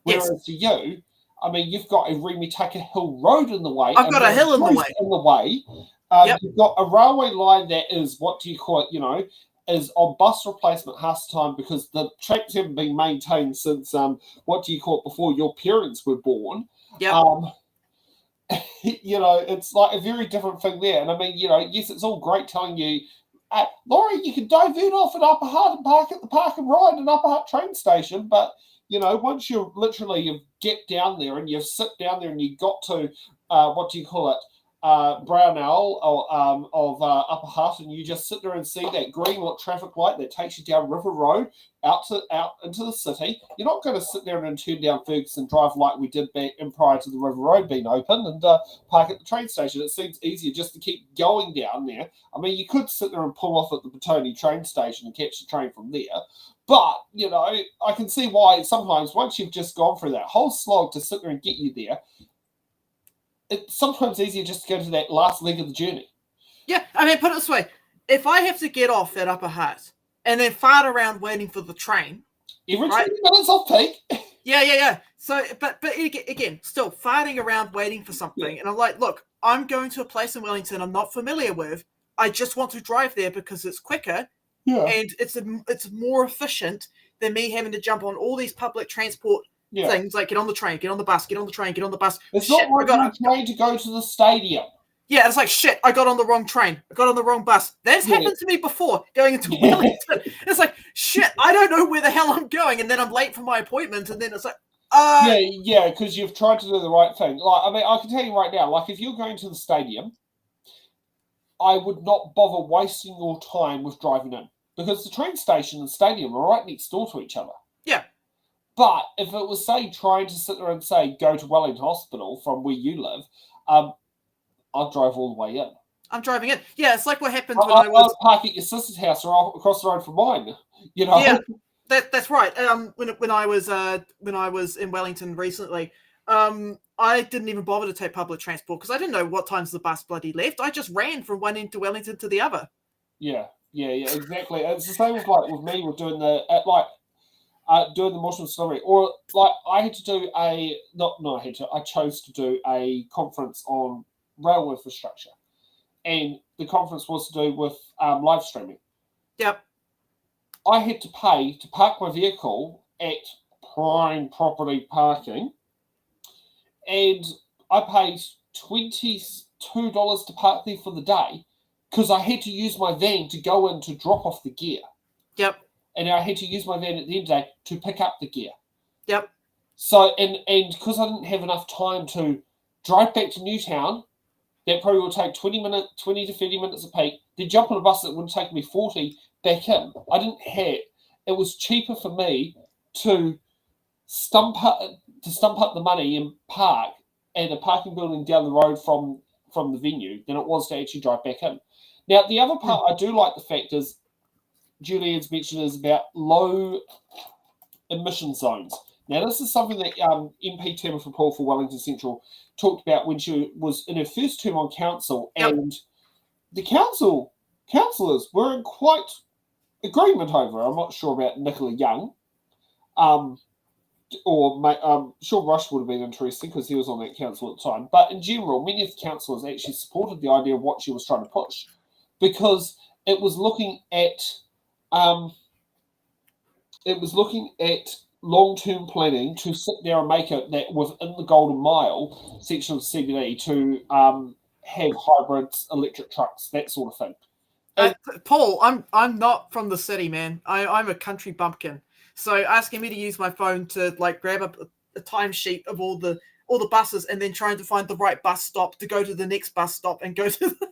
Whereas to you, I mean, you've got a Remitaka Hill Road in the way. I've got a hill in the way. You've got a railway line that is, what do you call it, is on bus replacement half the time because the tracks haven't been maintained since, before your parents were born. It's like a very different thing there. And I mean, yes, it's all great telling you, Laurie, you can divert off at Upper Hutt and park at the Park and Ride and Upper Hutt train station, but once you get down there and you sit down there and you got to, Brown Owl of Upper Hutt, and you just sit there and see that green traffic light that takes you down River Road out into the city. You're not going to sit there and turn down Ferguson Drive like we did back in prior to the River Road being open and park at the train station. It seems easier just to keep going down there. I mean, you could sit there and pull off at the Petone train station and catch the train from there. But, I can see why sometimes once you've just gone through that whole slog to sit there and get you there, it's sometimes easier just to go to that last leg of the journey. Yeah, I mean, put it this way. If I have to get off at Upper Hutt and then fart around waiting for the train... Every 20 minutes off peak. Yeah. So, but again, still farting around waiting for something. Yeah. And I'm like, look, I'm going to a place in Wellington I'm not familiar with. I just want to drive there because it's quicker. Yeah. And it's more efficient than me having to jump on all these public transport things, like get on the train, get on the bus, get on the train, get on the bus. It's not like you're trying to go to the stadium. Yeah, it's like, shit, I got on the wrong train. I got on the wrong bus. That's happened to me before, going into Wellington. It's like, shit, I don't know where the hell I'm going, and then I'm late for my appointment, and then it's like, Yeah, because you've tried to do the right thing. Like, I mean, I can tell you right now, like, if you're going to the stadium, I would not bother wasting your time with driving in. Because the train station and stadium are right next door to each other. Yeah. But if it was, say, trying to sit there and say, go to Wellington Hospital from where you live, I'll drive all the way in. I'm driving in. Yeah, it's like what happened when I was... park at your sister's house or across the road from mine, Yeah, that's right. When I was in Wellington recently, I didn't even bother to take public transport because I didn't know what times the bus bloody left. I just ran from one end to Wellington to the other. Yeah, exactly. It's the same with me. We're doing doing the Motion Customary, or like I had to do I chose to do a conference on rail infrastructure, and the conference was to do with live streaming. Yep. I had to pay to park my vehicle at prime property parking, and I paid $22 to park there for the day because I had to use my van to go in to drop off the gear. Yep. And I had to use my van at the end of the day to pick up the gear. Yep. So, and because I didn't have enough time to drive back to Newtown, that probably would take 20 to 30 minutes a peak, then jump on a bus that would take me 40 back in. It was cheaper for me to stump up the money and park at a parking building down the road from the venue than it was to actually drive back in. Now, the other part I do like the fact is, Julian's mentioned is about low emission zones. Now, this is something that MP Timothy Paul for Wellington Central talked about when she was in her first term on council, and the councillors were in quite agreement over. I'm not sure about Nicola Young, or Sean Rush would have been interesting because he was on that council at the time. But in general, many of the councillors actually supported the idea of what she was trying to push, because it was looking at long-term planning to sit there and make it that within the Golden Mile section of CBD to have hybrids, electric trucks, that sort of thing. Paul, I'm not from the city, man. I'm a country bumpkin. So asking me to use my phone to like grab a timesheet of all the buses and then trying to find the right bus stop to go to the next bus stop and go to the,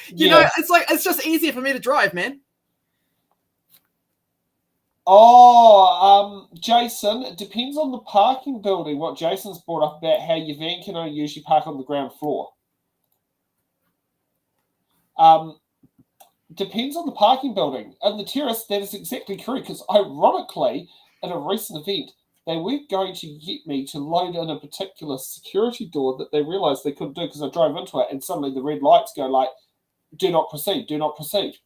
you know, it's just easier for me to drive, man. Jason, it depends on the parking building. What Jason's brought up about how your van can only usually park on the ground floor. Depends on the parking building. And the terrace, that is exactly correct, because ironically, in a recent event, they weren't going to get me to load in a particular security door that they realised they couldn't do because I drove into it, and suddenly the red lights go like, do not proceed, do not proceed.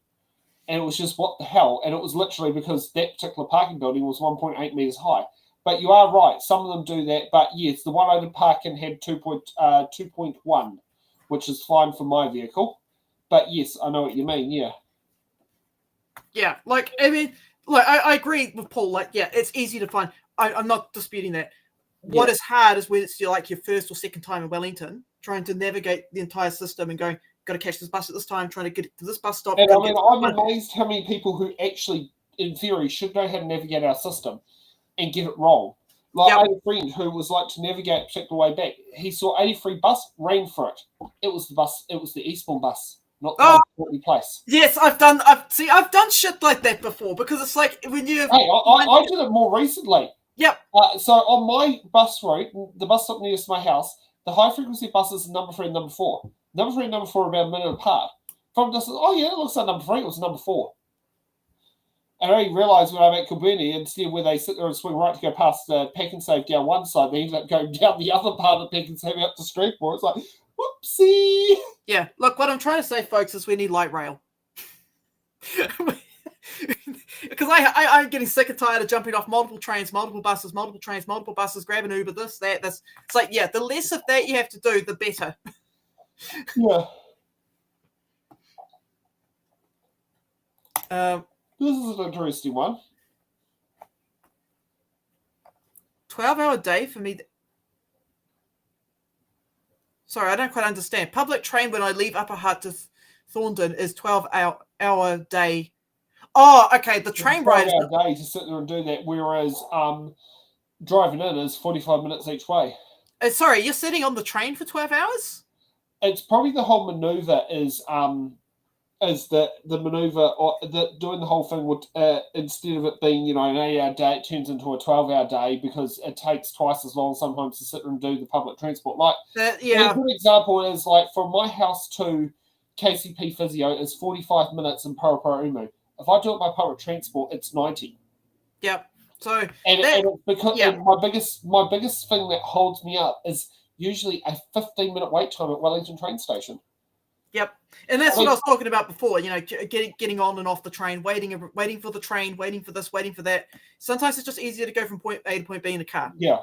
And it was just, what the hell? And it was literally because that particular parking building was 1.8 metres high. But you are right, some of them do that. But yes, the one I did park in had 2.1, which is fine for my vehicle. But yes, I know what you mean, yeah. Yeah, like, I mean, like, I agree with Paul. Like, yeah, it's easy to find. I'm not disputing that. What is hard is when it's like your first or second time in Wellington, trying to navigate the entire system and going, got to catch this bus at this time, trying to get to this bus stop. And I mean, I'm amazed how many people who actually, in theory, should know how to navigate our system and get it wrong. Like, I had a friend who was like to navigate a particular way back. He saw 83 bus, ran for it. It was the Eastbourne bus, not the Courtney Place. Yes, I've done shit like that before, because it's like when you. Hey, I did it more recently. Yep. So on my bus route, the bus stop nearest my house, the high frequency buses are number 3 and number 4. Number 3 and number 4 are about a minute apart. From distance, oh yeah, it looks like number 3, it was number 4. And I only realised when I'm at Kilburnie, instead where they sit there and swing right to go past Pack and Save down one side, they ended up going down the other part of Pack and Save out to Strathmore. It's like, whoopsie. Yeah, look, what I'm trying to say, folks, is we need light rail. Because I'm getting sick and tired of jumping off multiple trains, multiple buses, grabbing Uber, this, that. It's like, yeah, the less of that you have to do, the better. Yeah. This is an interesting one. 12-hour day for me. Sorry, I don't quite understand. Public train when I leave Upper Hutt to Thorndon is 12-hour day. Oh, okay. The train ride is 12-hour day to sit there and do that, whereas driving in is 45 minutes each way. Sorry, you're sitting on the train for 12 hours? It's probably the whole maneuver is the maneuver, or doing the whole thing would instead of it being, an 8-hour day, it turns into a 12-hour day because it takes twice as long sometimes to sit there and do the public transport. Like, a good example is like from my house to KCP Physio is 45 minutes in Paraparaumu. If I do it by public transport, it's 90. Yep. So and it's because my biggest thing that holds me up is usually a 15-minute wait time at Wellington train station. Yep. And that's what I was talking about before, you know, getting on and off the train, waiting for the train, waiting for this, waiting for that. Sometimes it's just easier to go from point A to point B in a car. Yeah.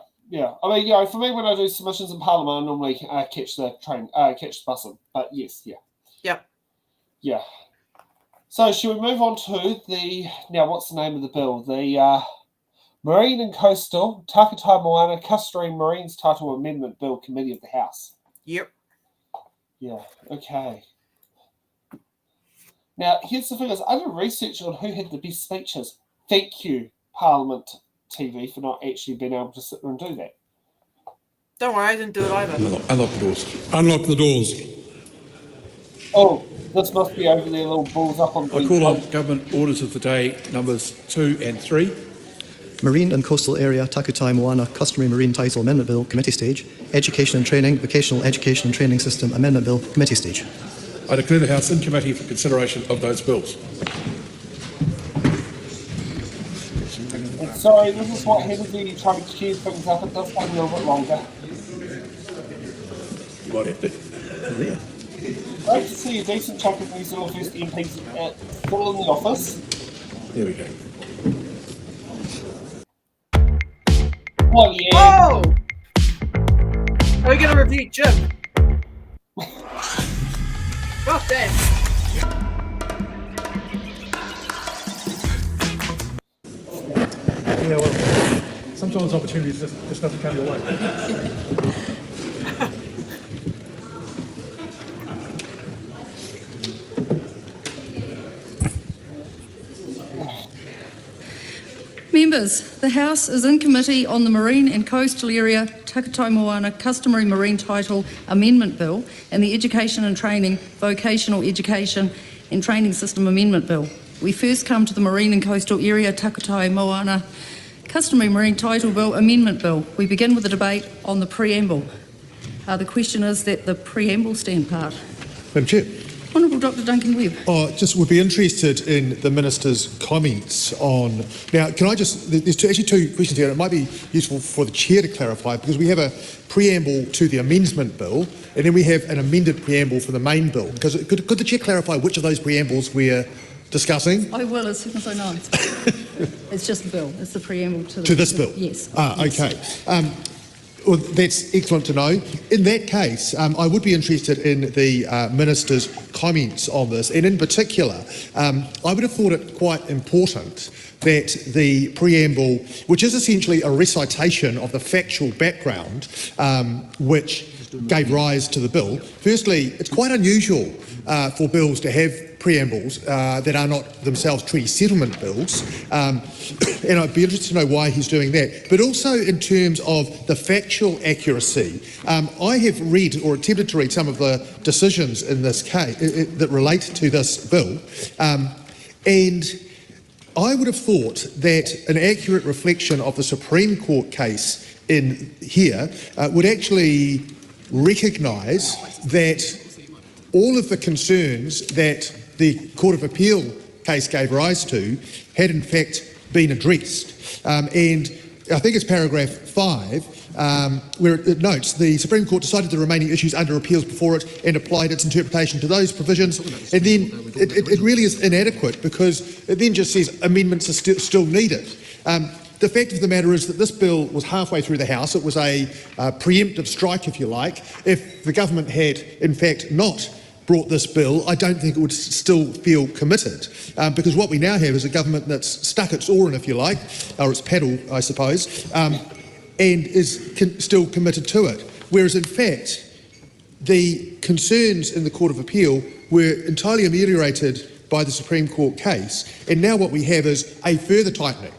I mean, you know, for me, when I do submissions in Parliament, I normally catch the train, catch the bus in. But yes, Yep. Yeah. So, should we move on to now, what's the name of the bill? The Marine and Coastal Takutai Moana Customary Marines Title Amendment Bill Committee of the House. Yep. Yeah, okay. Now, here's the thing is, I did research on who had the best speeches. Thank you, Parliament TV, for not actually being able to sit there and do that. Don't worry, I didn't do it either. Unlock the doors. Unlock the doors. Oh, this must be over there, little balls up on the... I call on Government Orders of the Day, numbers 2 and 3. Marine and Coastal Area Takutai Moana Customary Marine Title Amendment Bill, Committee Stage. Education and Training, Vocational Education and Training System Amendment Bill, Committee Stage. I declare the House in committee for consideration of those bills. Sorry, this is what happens when you try to queue things up. It does take a little bit longer. You might have to. Great to see a decent chunk of New Zealand First MPs full in the office. There we go. Well, yeah. Oh! Are we going to review Jim? God damn. Yeah, well, sometimes opportunities just doesn't come your way. Members, the House is in committee on the Marine and Coastal Area Takutai Moana Customary Marine Title Amendment Bill and the Education and Training, Vocational Education and Training System Amendment Bill. We first come to the Marine and Coastal Area Takutai Moana Customary Marine Title Bill Amendment Bill. We begin with a debate on the preamble. The question is that the preamble stand part. Madam Chair. Honourable Dr Duncan Webb. Just would be interested in the Minister's comments on... Now, can I just... There's actually two questions here, and it might be useful for the Chair to clarify, because we have a preamble to the amendment bill, and then we have an amended preamble for the main bill. Because could the Chair clarify which of those preambles we're discussing? I will, as soon as I know. It's just the bill. It's the preamble to the... To this bill? Yes. Okay. Well, that's excellent to know. In that case, I would be interested in the Minister's comments on this, and in particular, I would have thought it quite important that the preamble, which is essentially a recitation of the factual background which gave rise to the bill. Firstly, it's quite unusual for bills to have preambles that are not themselves treaty settlement bills, and I'd be interested to know why he's doing that. But also in terms of the factual accuracy, I have read or attempted to read some of the decisions in this case that relate to this bill, and I would have thought that an accurate reflection of the Supreme Court case in here would actually recognise that all of the concerns that the Court of Appeal case gave rise to had in fact been addressed. And I think it's paragraph 5 where it notes the Supreme Court decided the remaining issues under appeals before it and applied its interpretation to those provisions. And then it really is inadequate because it then just says amendments are still needed. The fact of the matter is that this bill was halfway through the House. It was a preemptive strike, if you like. If the government had, in fact, not brought this bill, I don't think it would still feel committed, because what we now have is a government that's stuck its oar in, if you like, or its paddle, I suppose, and is still committed to it. Whereas, in fact, the concerns in the Court of Appeal were entirely ameliorated by the Supreme Court case, and now what we have is a further tightening,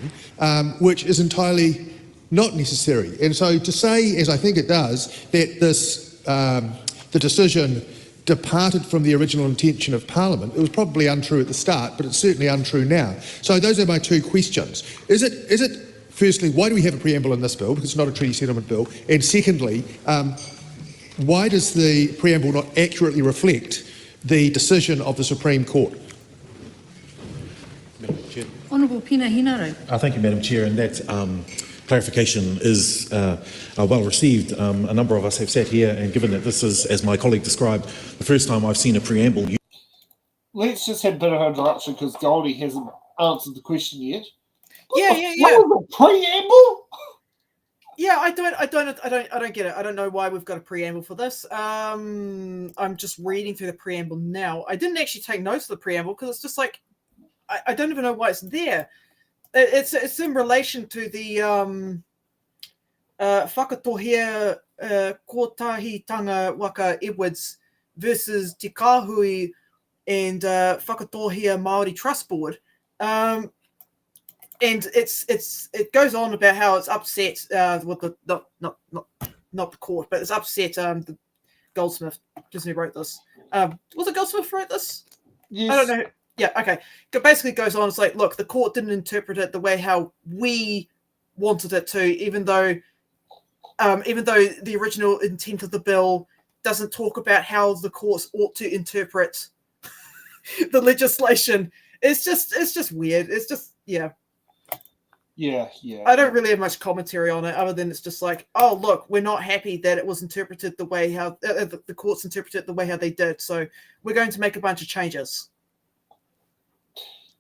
which is entirely not necessary. And so to say, as I think it does, that this the decision departed from the original intention of Parliament, it was probably untrue at the start, but it's certainly untrue now. So those are my two questions. Is it firstly, why do we have a preamble in this bill? Because it's not a treaty settlement bill. And secondly, why does the preamble not accurately reflect the decision of the Supreme Court? Honourable Pina Hinaro. Thank you, Madam Chair, and that's clarification is well received. A number of us have sat here, and given that this is, as my colleague described, the first time I've seen a preamble. Let's just have a bit of interruption because Goldie hasn't answered the question yet. Yeah. What was a preamble? Yeah, I don't get it. I don't know why we've got a preamble for this. I'm just reading through the preamble now. I didn't actually take notes of the preamble because it's just like I don't even know why it's there. It's in relation to the whakatohea kotahitanga waka Edwards versus Te Kahui and whakatohea Māori Trust Board. And it goes on about how it's upset with the not the court, but it's upset the Goldsmith, who wrote this. Was it Goldsmith who wrote this? Yes. I don't know. Yeah, okay. It basically goes on. It's like, look, the court didn't interpret it the way how we wanted it to, even though the original intent of the bill doesn't talk about how the courts ought to interpret the legislation. It's just weird. It's just Yeah. I don't really have much commentary on it other than it's just like, oh, look, we're not happy that it was interpreted the way how the courts interpreted it the way how they did. So we're going to make a bunch of changes.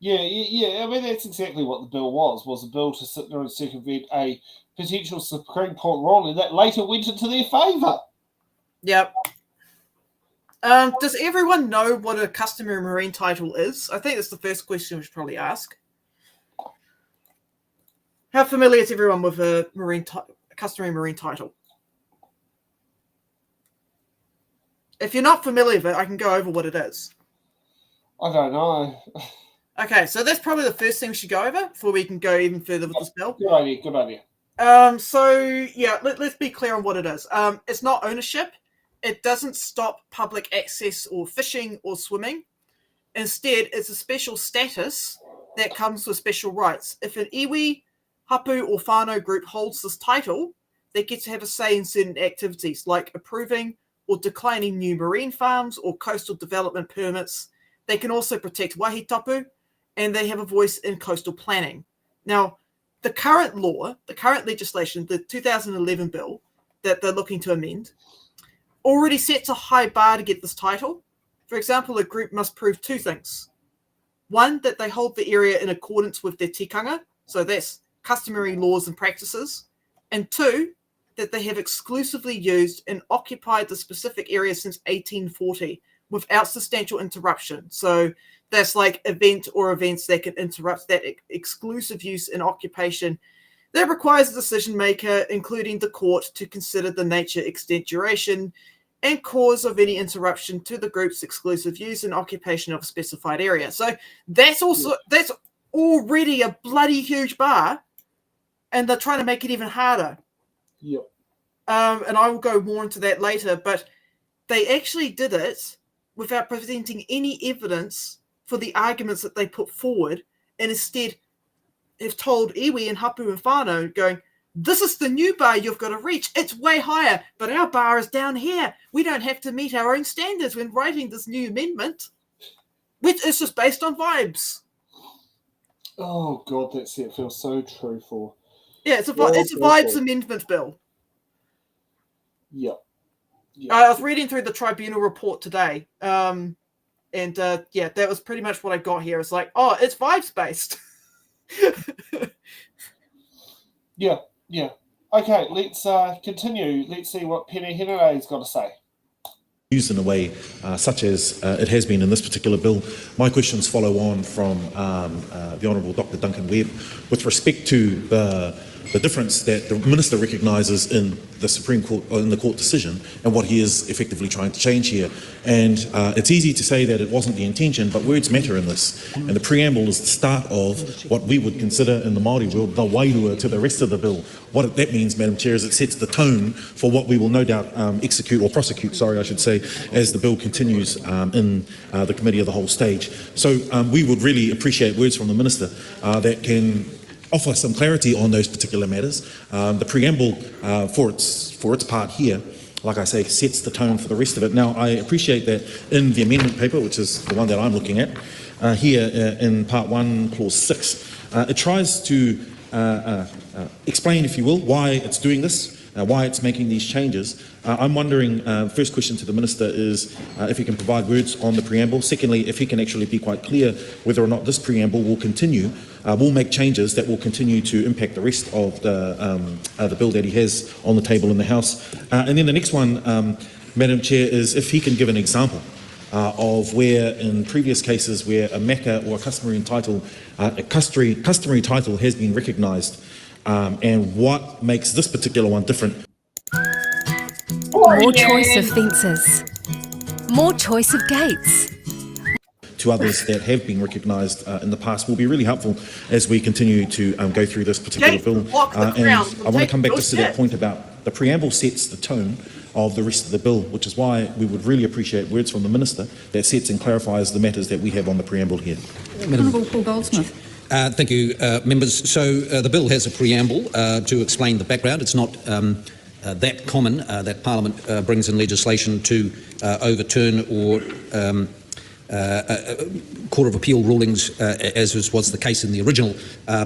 Yeah. I mean, that's exactly what the bill was a bill to sit there and circumvent a potential Supreme Court ruling that later went into their favour. Yep. Does everyone know what a customary marine title is? I think that's the first question we should probably ask. How familiar is everyone with a customary marine title? If you're not familiar with it, I can go over what it is. I don't know. Okay, so that's probably the first thing we should go over before we can go even further with this bill. Good idea. So yeah, let's be clear on what it is. It's not ownership. It doesn't stop public access or fishing or swimming. Instead, it's a special status that comes with special rights. If an iwi, hapu, or whānau group holds this title, they get to have a say in certain activities like approving or declining new marine farms or coastal development permits. They can also protect wahi tapu, and they have a voice in coastal planning. Now, the current law, the current legislation, the 2011 bill that they're looking to amend, already sets a high bar to get this title. For example, a group must prove two things. One, that they hold the area in accordance with their tikanga, so that's customary laws and practices. And two, that they have exclusively used and occupied the specific area since 1840 without substantial interruption. So that's like events that can interrupt that exclusive use and occupation that requires a decision maker, including the court, to consider the nature, extent, duration, and cause of any interruption to the group's exclusive use and occupation of a specified area. So that's already a bloody huge bar, and they're trying to make it even harder. Yep. And I will go more into that later, but they actually did it without presenting any evidence for the arguments that they put forward, and instead have told iwi and hapu and whānau, going, this is the new bar you've got to reach. It's way higher, but our bar is down here. We don't have to meet our own standards when writing this new amendment, which is just based on vibes. Oh, God, it feels so true for... Yeah, it's a vibes amendment bill. Yep. I was reading through the tribunal report today, and that was pretty much what I got here. It's like, oh, it's vibes based. Yeah. Okay, let's continue. Let's see what Pene Hennere's got to say. Used in a way such as it has been in this particular bill. My questions follow on from the Honourable Dr. Duncan Webb with respect to the difference that the Minister recognises in the Supreme Court, or in the court decision, and what he is effectively trying to change here. And it's easy to say that it wasn't the intention, but words matter in this. And the preamble is the start of what we would consider in the Māori world the wairua to the rest of the bill. What that means, Madam Chair, is it sets the tone for what we will no doubt prosecute, I should say, as the bill continues in the Committee of the Whole stage. So we would really appreciate words from the Minister that can offer some clarity on those particular matters. The preamble for its part here, like I say, sets the tone for the rest of it. Now, I appreciate that in the amendment paper, which is the one that I'm looking at, here in Part 1, Clause 6, it tries to explain, if you will, why it's doing this, why it's making these changes. I'm wondering, first question to the Minister is if he can provide words on the preamble. Secondly, if he can actually be quite clear whether or not this preamble will continue, will make changes that will continue to impact the rest of the bill that he has on the table in the House. And then the next one, Madam Chair, is if he can give an example of where in previous cases where a MACA or a customary title has been recognised, and what makes this particular one different. More choice of fences. More choice of gates. To others that have been recognised in the past will be really helpful as we continue to go through this particular bill. And I want to come back just to that point about the preamble sets the tone of the rest of the bill, which is why we would really appreciate words from the Minister that sets and clarifies the matters that we have on the preamble here. Honourable Paul Goldsmith. Thank you, members. So the bill has a preamble to explain the background. It's not that common that Parliament brings in legislation to overturn or Court of Appeal rulings, as was the case in the original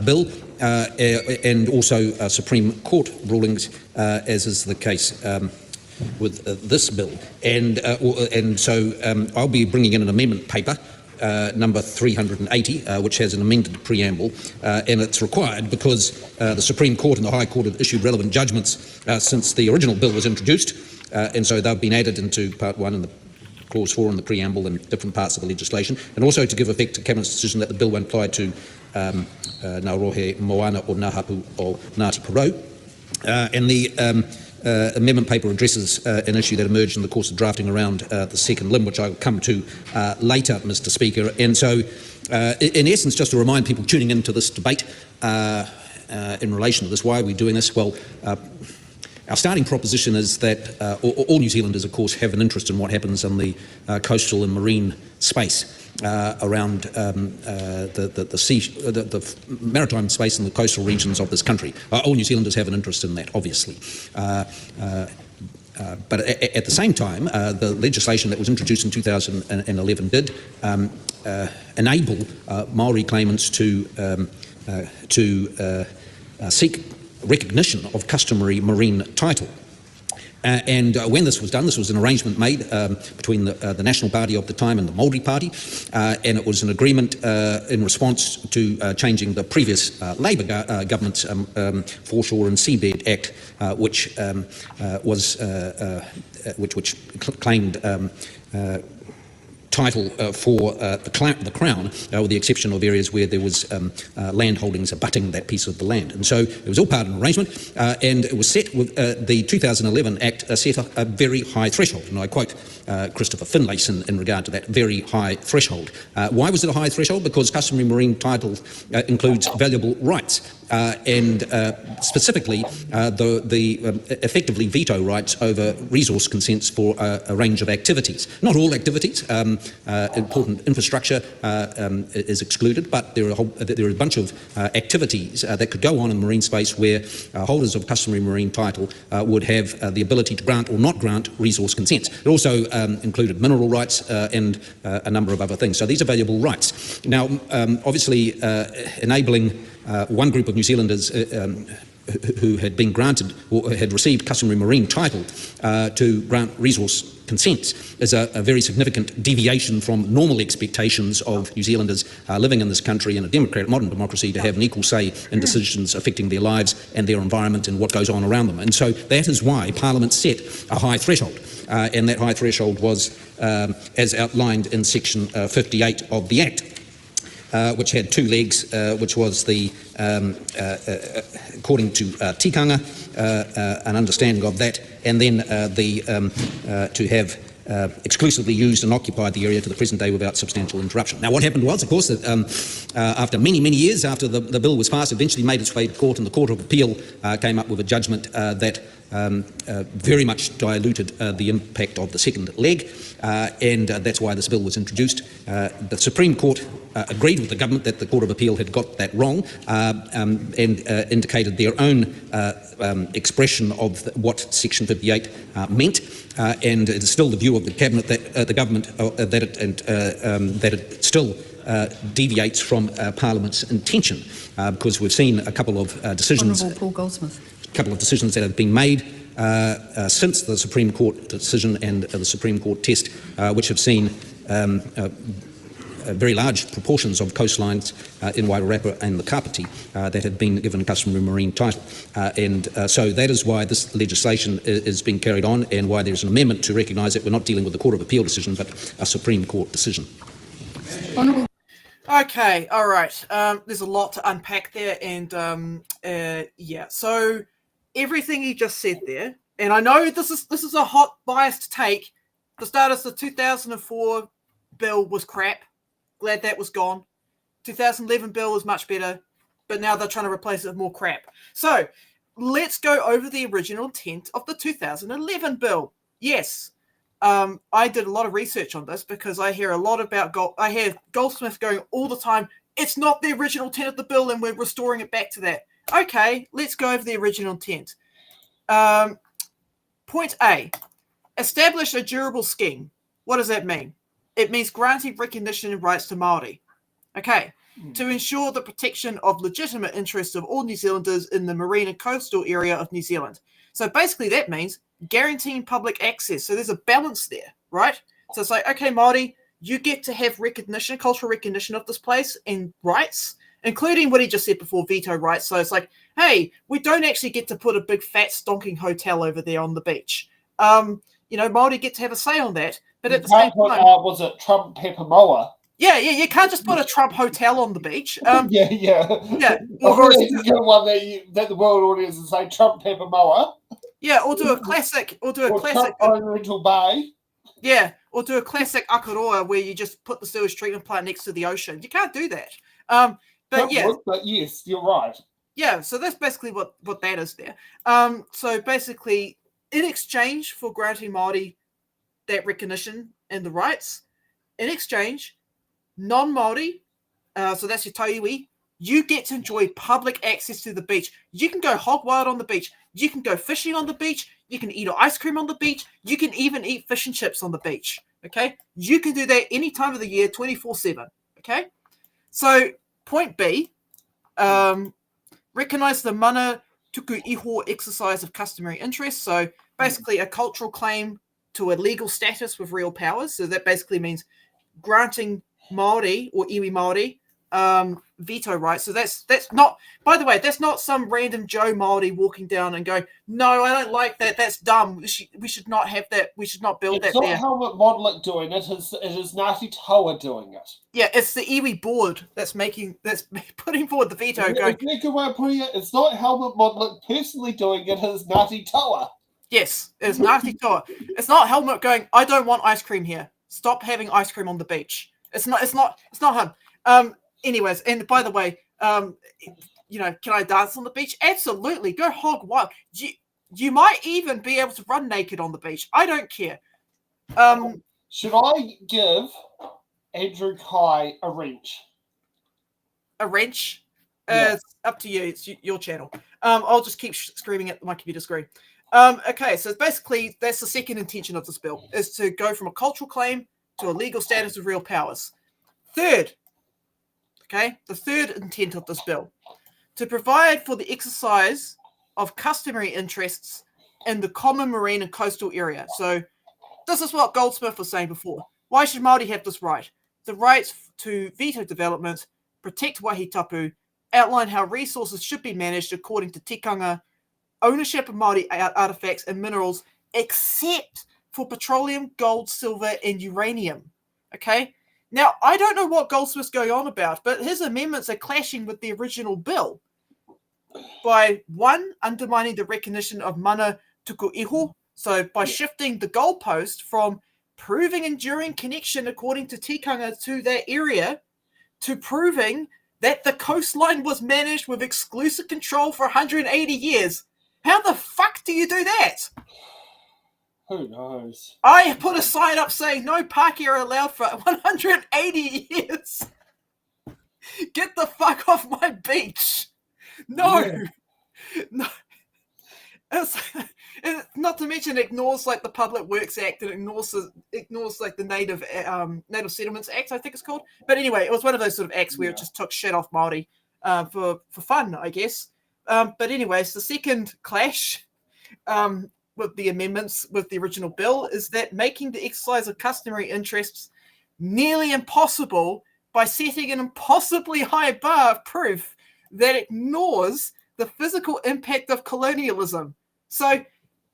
bill, and also Supreme Court rulings, as is the case with this bill. And so I'll be bringing in an amendment paper, number 380, which has an amended preamble, and it's required because the Supreme Court and the High Court have issued relevant judgments since the original bill was introduced, and so they've been added into Part 1 and the Clause 4 in the preamble and different parts of the legislation, and also to give effect to Cabinet's decision that the bill won't apply to Ngaurohe, Moana or Nahapu or Ngāti Porou. And the amendment paper addresses an issue that emerged in the course of drafting around the second limb, which I'll come to later, Mr. Speaker. And so, in essence, just to remind people tuning into this debate in relation to this, why are we doing this? Well, our starting proposition is that all New Zealanders, of course, have an interest in what happens in the coastal and marine space around the maritime space and the coastal regions of this country. All New Zealanders have an interest in that, obviously. But at the same time, the legislation that was introduced in 2011 did enable Maori claimants to seek recognition of customary marine title. And when this was done, this was an arrangement made between the National Party of the time and the Māori Party, and it was an agreement in response to changing the previous Labour government's Foreshore and Seabed Act, which which claimed title for the Crown, with the exception of areas where there was land holdings abutting that piece of the land. And so it was all part of an arrangement, and it was set with the 2011 Act set a very high threshold. And I quote Christopher Finlayson in regard to that very high threshold. Why was it a high threshold? Because customary marine title includes valuable rights. And specifically the effectively veto rights over resource consents for a range of activities. Not all activities. Important infrastructure is excluded, but there are a bunch of activities that could go on in marine space where holders of customary marine title would have the ability to grant or not grant resource consents. It also included mineral rights and a number of other things. So these are valuable rights. Now, obviously, enabling one group of New Zealanders who had been granted or had received customary marine title to grant resource consents is a very significant deviation from normal expectations of New Zealanders living in this country in a modern democracy to have an equal say in decisions affecting their lives and their environment and what goes on around them. And so that is why Parliament set a high threshold. And that high threshold was, as outlined in Section 58 of the Act, which had two legs, which was the, according to tikanga, an understanding of that, and then to have exclusively used and occupied the area to the present day without substantial interruption. Now, what happened was, of course, that after many, many years after the bill was passed, eventually made its way to court, and the Court of Appeal came up with a judgment that very much diluted the impact of the second leg, and that's why this bill was introduced. The Supreme Court agreed with the government that the Court of Appeal had got that wrong, and indicated their own expression of what Section 58 meant, and it is still the view of the Cabinet that the government that it still deviates from Parliament's intention, because we've seen a couple of decisions. Honourable Paul Goldsmith. A couple of decisions that have been made since the Supreme Court decision and the Supreme Court test, which have seen very large proportions of coastlines in Wairarapa and the Kapiti that have been given customary marine title. So that is why this legislation is being carried on, and why there's an amendment to recognise that we're not dealing with a Court of Appeal decision, but a Supreme Court decision. Honourable. Okay, all right. There's a lot to unpack there, and yeah. So everything you just said there, and I know this is a hot biased take. For starters, the 2004 bill was crap. Glad that was gone. 2011 bill was much better, but now they're trying to replace it with more crap. So let's go over the original intent of the 2011 bill. Yes. I did a lot of research on this because I hear a lot about I hear Goldsmith going all the time, it's not the original intent of the bill and we're restoring it back to that. Okay, let's go over the original intent. Point A, establish a durable scheme. What does that mean? It means granting recognition and rights to Māori. Okay, to ensure the protection of legitimate interests of all New Zealanders in the marine and coastal area of New Zealand. So basically that means guaranteeing public access. So there's a balance there, right? So it's like, okay, Māori, you get to have recognition, cultural recognition of this place and rights, including what he just said before, veto rights. So it's like, hey, we don't actually get to put a big fat stonking hotel over there on the beach. Māori get to have a say on that. But at the same time, was it Trump Peppermoa? Yeah, you can't just put a Trump hotel on the beach. Yeah. Or one that the world audience and say Trump Peppermoa. Yeah, or do a classic, Trump Oriental Bay. Yeah, or do a classic Akaroa where you just put the sewage treatment plant next to the ocean. You can't do that. But yes, you're right. Yeah, so that's basically what that is there. So basically, in exchange for granting Māori that recognition and the rights, in exchange, non-Māori, so that's your tauiwi, you get to enjoy public access to the beach. You can go hog wild on the beach. You can go fishing on the beach. You can eat ice cream on the beach. You can even eat fish and chips on the beach. Okay? You can do that any time of the year, 24/7. Okay? So, point B, recognize the mana tuku iho exercise of customary interest. So, basically a cultural claim to a legal status with real powers. So that basically means granting Māori or iwi Māori veto rights. So that's not, by the way, that's not some random Joe Māori walking down and going, no, I don't like that. That's dumb. We should not have that. We should not build that there. It's not Helmut Modlik doing it. It is Ngāti Toa doing it. Yeah, it's the iwi board that's putting forward the veto. It's not Helmut Modlik personally doing it. It is Ngāti Toa. Yes, it's Ngāti Toa. It's not Helmut going, I don't want ice cream here. Stop having ice cream on the beach. It's not him. Anyways, and by the way, can I dance on the beach? Absolutely. Go hog wild. You might even be able to run naked on the beach. I don't care. Should I give Andrew Kai a wrench? A wrench? Yeah. It's up to you. It's your channel. I'll just keep screaming at my computer screen. Okay, so basically that's the second intention of this bill, is to go from a cultural claim to a legal status of real powers. Third, the third intent of this bill, to provide for the exercise of customary interests in the common marine and coastal area. So this is what Goldsmith was saying before. Why should Māori have this right? The rights to veto development, protect waihi tapu, outline how resources should be managed according to tikanga, ownership of Māori artifacts and minerals, except for petroleum, gold, silver, and uranium. Okay? Now, I don't know what Goldsmith's going on about, but his amendments are clashing with the original bill by, one, undermining the recognition of mana tuku iho, so by shifting the goalpost from proving enduring connection according to tikanga to that area to proving that the coastline was managed with exclusive control for 180 years. How the fuck do you do that? Who knows? I put a sign up saying no Pākehā are allowed for 180 years. Get the fuck off my beach. No. Yeah. No. not to mention, it ignores like the Public Works Act and ignores like the Native Settlements Act, I think it's called. But anyway, it was one of those sort of acts where it just took shit off Māori for fun, I guess. But anyways, the second clash with the amendments with the original bill is that making the exercise of customary interests nearly impossible by setting an impossibly high bar of proof that ignores the physical impact of colonialism. So,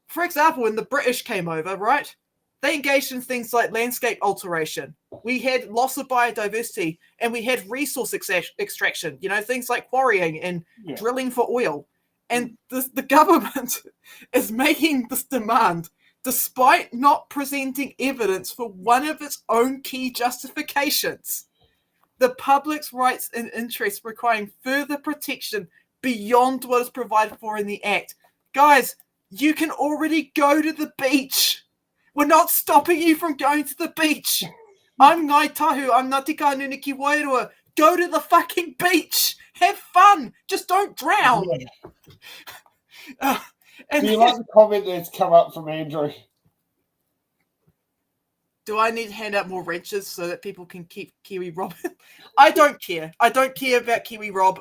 for example, when the British came over, right, they engaged in things like landscape alteration. We had loss of biodiversity, and we had resource extraction, things like quarrying and drilling for oil. And the government is making this demand despite not presenting evidence for one of its own key justifications. The public's rights and interests requiring further protection beyond what is provided for in the Act. Guys, you can already go to the beach. We're not stopping you from going to the beach. I'm Ngai Tahu. I'm Ngāti Kahungunu ki Wairua. Go to the fucking beach. Have fun. Just don't drown. Do you like the comment that's come up from Andrew? Do I need to hand out more wrenches so that people can keep Kiwi Rob? I don't care. I don't care about Kiwi Rob.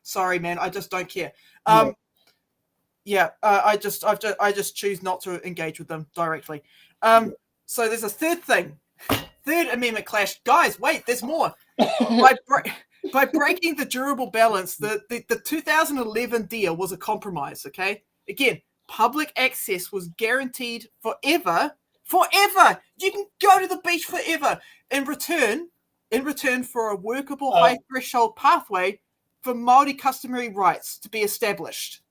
Sorry, man. I just don't care. I just choose not to engage with them directly. So there's a third thing. Third amendment clash. Guys, wait, there's more. By breaking the durable balance, the 2011 deal was a compromise, okay? Again, public access was guaranteed forever. Forever! You can go to the beach forever in return for a workable high-threshold pathway for Māori customary rights to be established.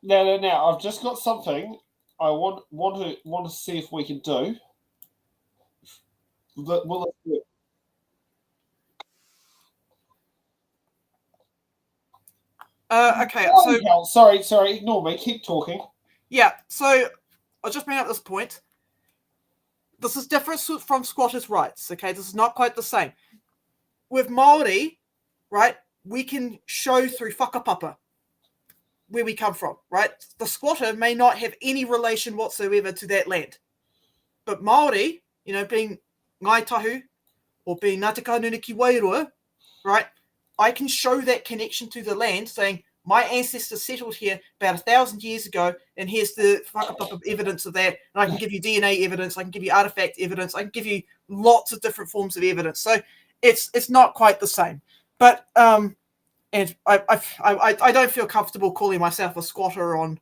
Now, I've just got something I want to see if we can do. Will it work? Okay, sorry, ignore me. Keep talking. Yeah, so I'll just bring up this point. This is different from squatters' rights, okay? This is not quite the same. With Māori, right, we can show through whakapapa where we come from, right? The squatter may not have any relation whatsoever to that land. But Māori, being Ngai Tahu or being Ngāti Kahungunu ki Wairua, right, I can show that connection to the land saying, my ancestors settled here about 1,000 years ago, and here's the whakapapa evidence of that. And I can give you DNA evidence, I can give you artifact evidence, I can give you lots of different forms of evidence. So it's not quite the same. But and I don't feel comfortable calling myself a squatter on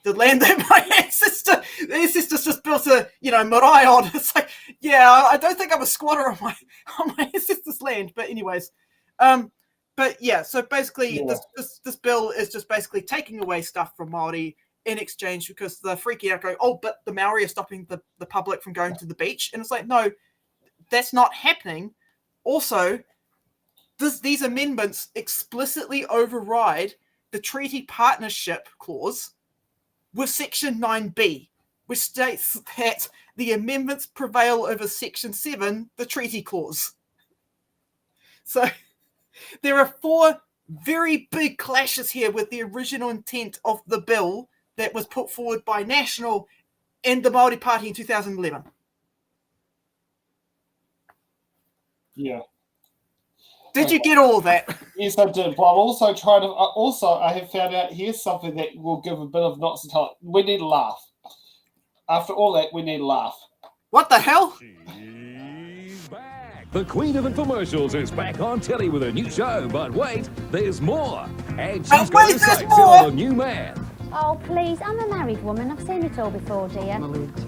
the land that my ancestors just built a marae on. It's like, I don't think I'm a squatter on my ancestors' land. But anyways, But yeah, so basically this bill is just basically taking away stuff from Māori in exchange because they're freaking out going, but the Maori are stopping the public from going to the beach. And it's like, no, that's not happening. Also, these amendments explicitly override the treaty partnership clause with Section 9B, which states that the amendments prevail over Section 7, the treaty clause. So there are 4 very big clashes here with the original intent of the bill that was put forward by National and the Māori Party in 2011. Yeah. Did you get all of that? Yes, I did. But I'm also I have found out here's something that will give a bit of knots and talent. We need a laugh. After all that, we need a laugh. What the hell? The Queen of Infomercials is back on telly with a new show, but wait, there's more. And she's got insights on a new man. Oh, please, I'm a married woman. I've seen it all before, dear.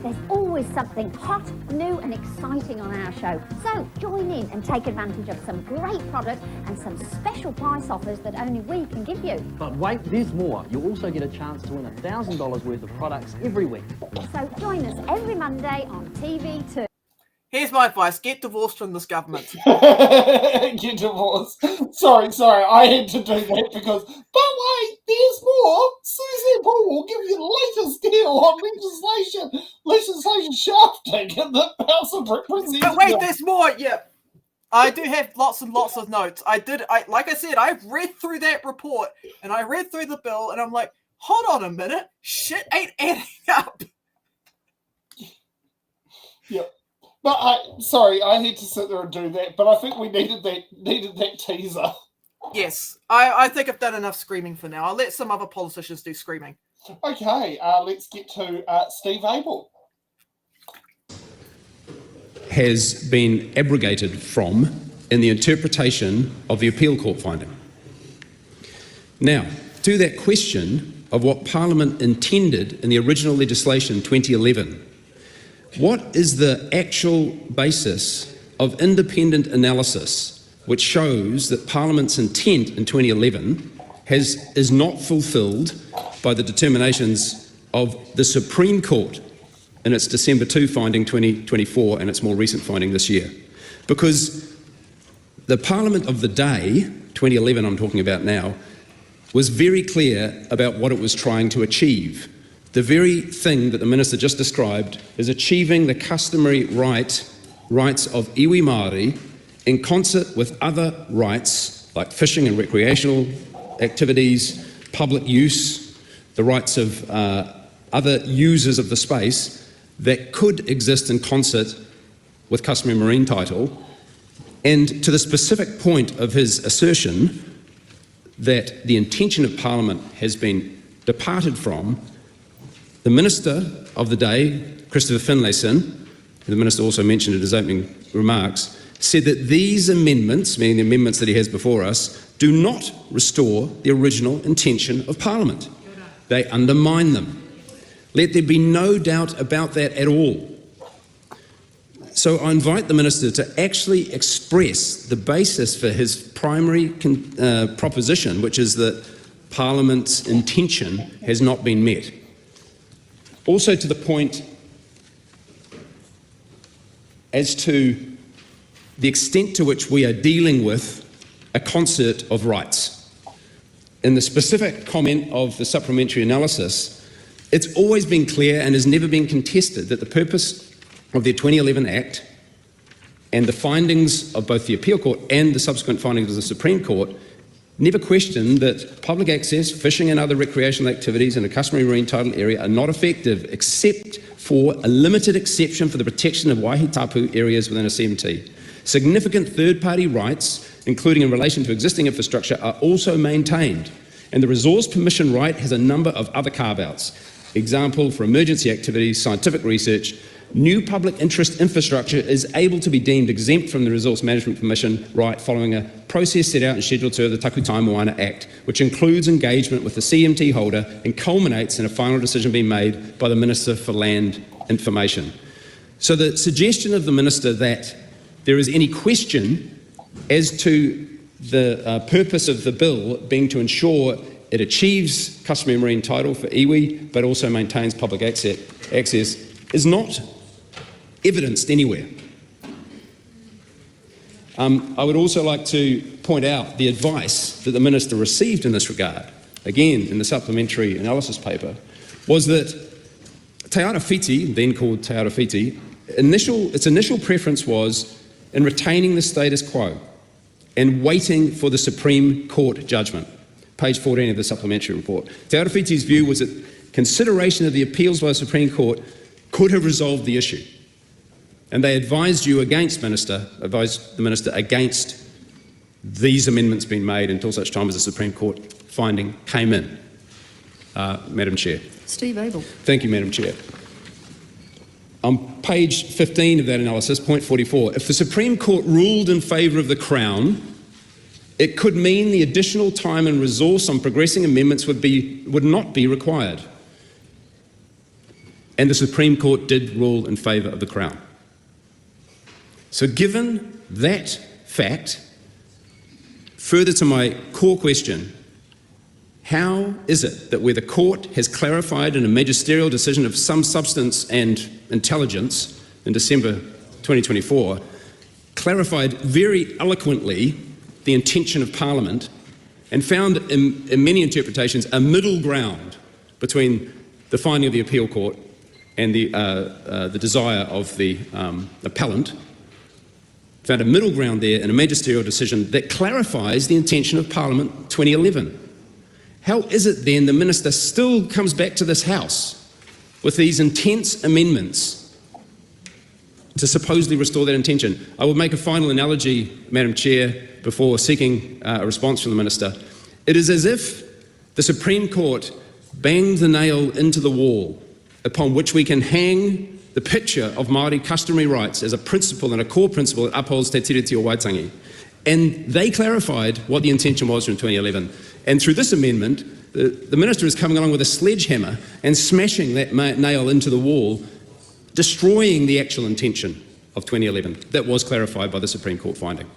There's always something hot, new and exciting on our show. So join in and take advantage of some great products and some special price offers that only we can give you. But wait, there's more. You'll also get a chance to win $1,000 worth of products every week. So join us every Monday on TV2. Here's my advice. Get divorced from this government. Get divorced. Sorry, I had to do that because, but wait, there's more. Susan Paul will give you the latest deal on legislation shafting in the House of Representatives. But wait, there's more. Yeah. I do have lots and lots of notes. Like I said, I've read through that report and I read through the bill and I'm like, hold on a minute. Shit ain't adding up. Yep. But sorry, I had to sit there and do that. But I think we needed that teaser. Yes, I think I've done enough screaming for now. I'll let some other politicians do screaming. Okay, let's get to Steve Abel. Has been abrogated from in the interpretation of the appeal court finding. Now, to that question of what Parliament intended in the original legislation 2011, what is the actual basis of independent analysis which shows that Parliament's intent in 2011 is not fulfilled by the determinations of the Supreme Court in its December 2 finding 2024 and its more recent finding this year? Because the Parliament of the day, 2011 I'm talking about now, was very clear about what it was trying to achieve. The very thing that the Minister just described is achieving the customary rights of iwi Māori in concert with other rights like fishing and recreational activities, public use, the rights of other users of the space that could exist in concert with customary marine title. And to the specific point of his assertion that the intention of Parliament has been departed from, the Minister of the day, Christopher Finlayson, who the Minister also mentioned in his opening remarks, said that these amendments, meaning the amendments that he has before us, do not restore the original intention of Parliament. They undermine them. Let there be no doubt about that at all. So I invite the Minister to actually express the basis for his primary proposition, which is that Parliament's intention has not been met. Also to the point as to the extent to which we are dealing with a concert of rights. In the specific comment of the supplementary analysis, it's always been clear and has never been contested that the purpose of the 2011 Act and the findings of both the Appeal Court and the subsequent findings of the Supreme Court never questioned that public access, fishing and other recreational activities in a customary marine title area are not effective except for a limited exception for the protection of waihi tapu areas within a CMT. Significant third-party rights, including in relation to existing infrastructure, are also maintained, and the resource permission right has a number of other carve-outs. Example, for emergency activities, scientific research, new public interest infrastructure is able to be deemed exempt from the Resource Management Permission right following a process set out in Schedule 2 of the Takutai Moana Act, which includes engagement with the CMT holder and culminates in a final decision being made by the Minister for Land Information. So the suggestion of the Minister that there is any question as to the purpose of the bill being to ensure it achieves customary marine title for iwi, but also maintains public access is not evidenced anywhere. I would also like to point out the advice that the Minister received in this regard, again in the supplementary analysis paper, was that Te Arawhiti, then called Te Arawhiti, its initial preference was in retaining the status quo and waiting for the Supreme Court judgment. Page 14 of the supplementary report. Te Arawhiti's view was that consideration of the appeals by the Supreme Court could have resolved the issue. And they advised the Minister against these amendments being made until such time as the Supreme Court finding came in. Madam Chair. Steve Abel. Thank you, Madam Chair. On page 15 of that analysis, point 44, if the Supreme Court ruled in favour of the Crown, it could mean the additional time and resource on progressing amendments would not be required. And the Supreme Court did rule in favour of the Crown. So given that fact, further to my core question, how is it that where the court has clarified in a magisterial decision of some substance and intelligence in December 2024, clarified very eloquently the intention of Parliament and found in many interpretations a middle ground between the finding of the Appeal Court and the desire of the appellant, found a middle ground there in a magisterial decision that clarifies the intention of Parliament 2011. How is it then the Minister still comes back to this House with these intense amendments to supposedly restore that intention. I will make a final analogy, Madam Chair, before seeking a response from the Minister. It is as if the Supreme Court banged the nail into the wall upon which we can hang the picture of Māori customary rights as a principle and a core principle that upholds Te Tiriti o Waitangi. And they clarified what the intention was from 2011. And through this amendment, the Minister is coming along with a sledgehammer and smashing that nail into the wall, destroying the actual intention of 2011 that was clarified by the Supreme Court finding.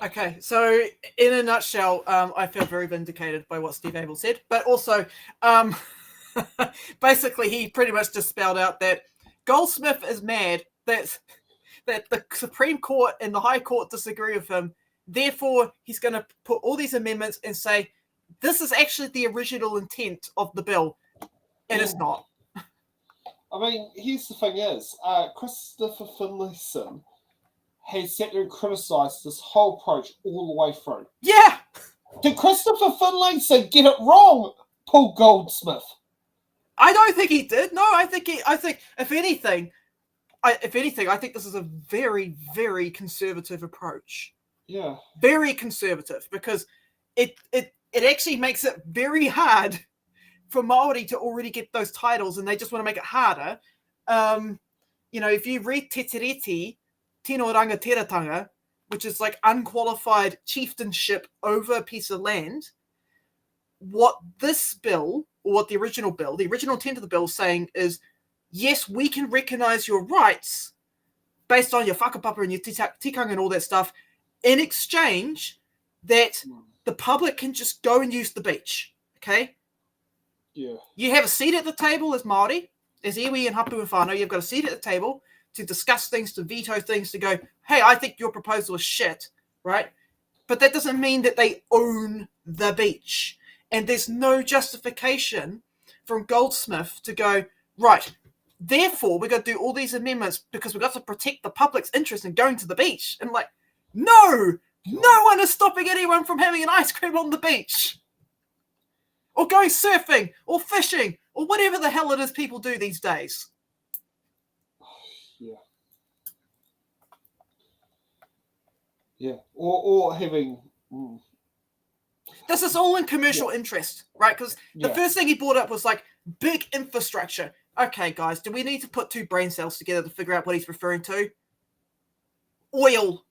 Okay, so in a nutshell, I feel very vindicated by what Steve Abel said, but also basically he pretty much just spelled out that Goldsmith is mad that the Supreme Court and the High Court disagree with him. Therefore, he's going to put all these amendments and say, this is actually the original intent of the bill, and it's not. I mean, here's the thing is, Christopher Finlayson has sat there and criticised this whole approach all the way through. Yeah! Did Christopher Finlayson get it wrong, Paul Goldsmith? I don't think he did. No, I think if anything, I think this is a very, very conservative approach. Yeah. Very conservative, because it actually makes it very hard for Māori to already get those titles, and they just want to make it harder. If you read Te Tiriti, Tino Ranga Teratanga, which is like unqualified chieftainship over a piece of land, what this bill, or what the original intent of the bill is saying is, yes, we can recognise your rights based on your whakapapa and your tikanga and all that stuff, in exchange that the public can just go and use the beach, okay? Yeah. You have a seat at the table as Māori, as iwi and hapu and whānau, you've got a seat at the table to discuss things, to veto things, to go, hey, I think your proposal is shit, right? But that doesn't mean that they own the beach. And there's no justification from Goldsmith to go, right, therefore we're going to do all these amendments because we've got to protect the public's interest in going to the beach. And like, no one is stopping anyone from having an ice cream on the beach. Or going surfing, or fishing, or whatever the hell it is people do these days. Yeah. Yeah. Or having... This is all in commercial interest, right? Because the first thing he brought up was like big infrastructure. Okay, guys, do we need to put two brain cells together to figure out what he's referring to? Oil,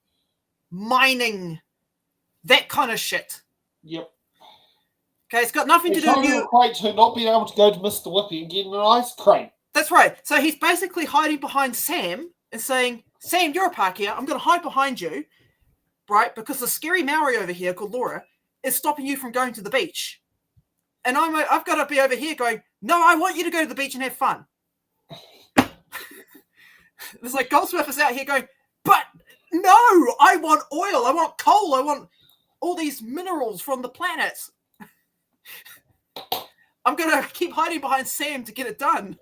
mining, that kind of shit. Yep. Okay, it's got nothing to do with you. Equate to not being able to go to Mr. Whippy and get an ice cream. That's right. So he's basically hiding behind Sam and saying, Sam, you're a Pākehā. I'm going to hide behind you, right? Because the scary Maori over here called Laura is stopping you from going to the beach. And I've got to be over here going, no, I want you to go to the beach and have fun. It's like Goldsmith is out here going, but no, I want oil, I want coal, I want all these minerals from the planet. I'm going to keep hiding behind Sam to get it done.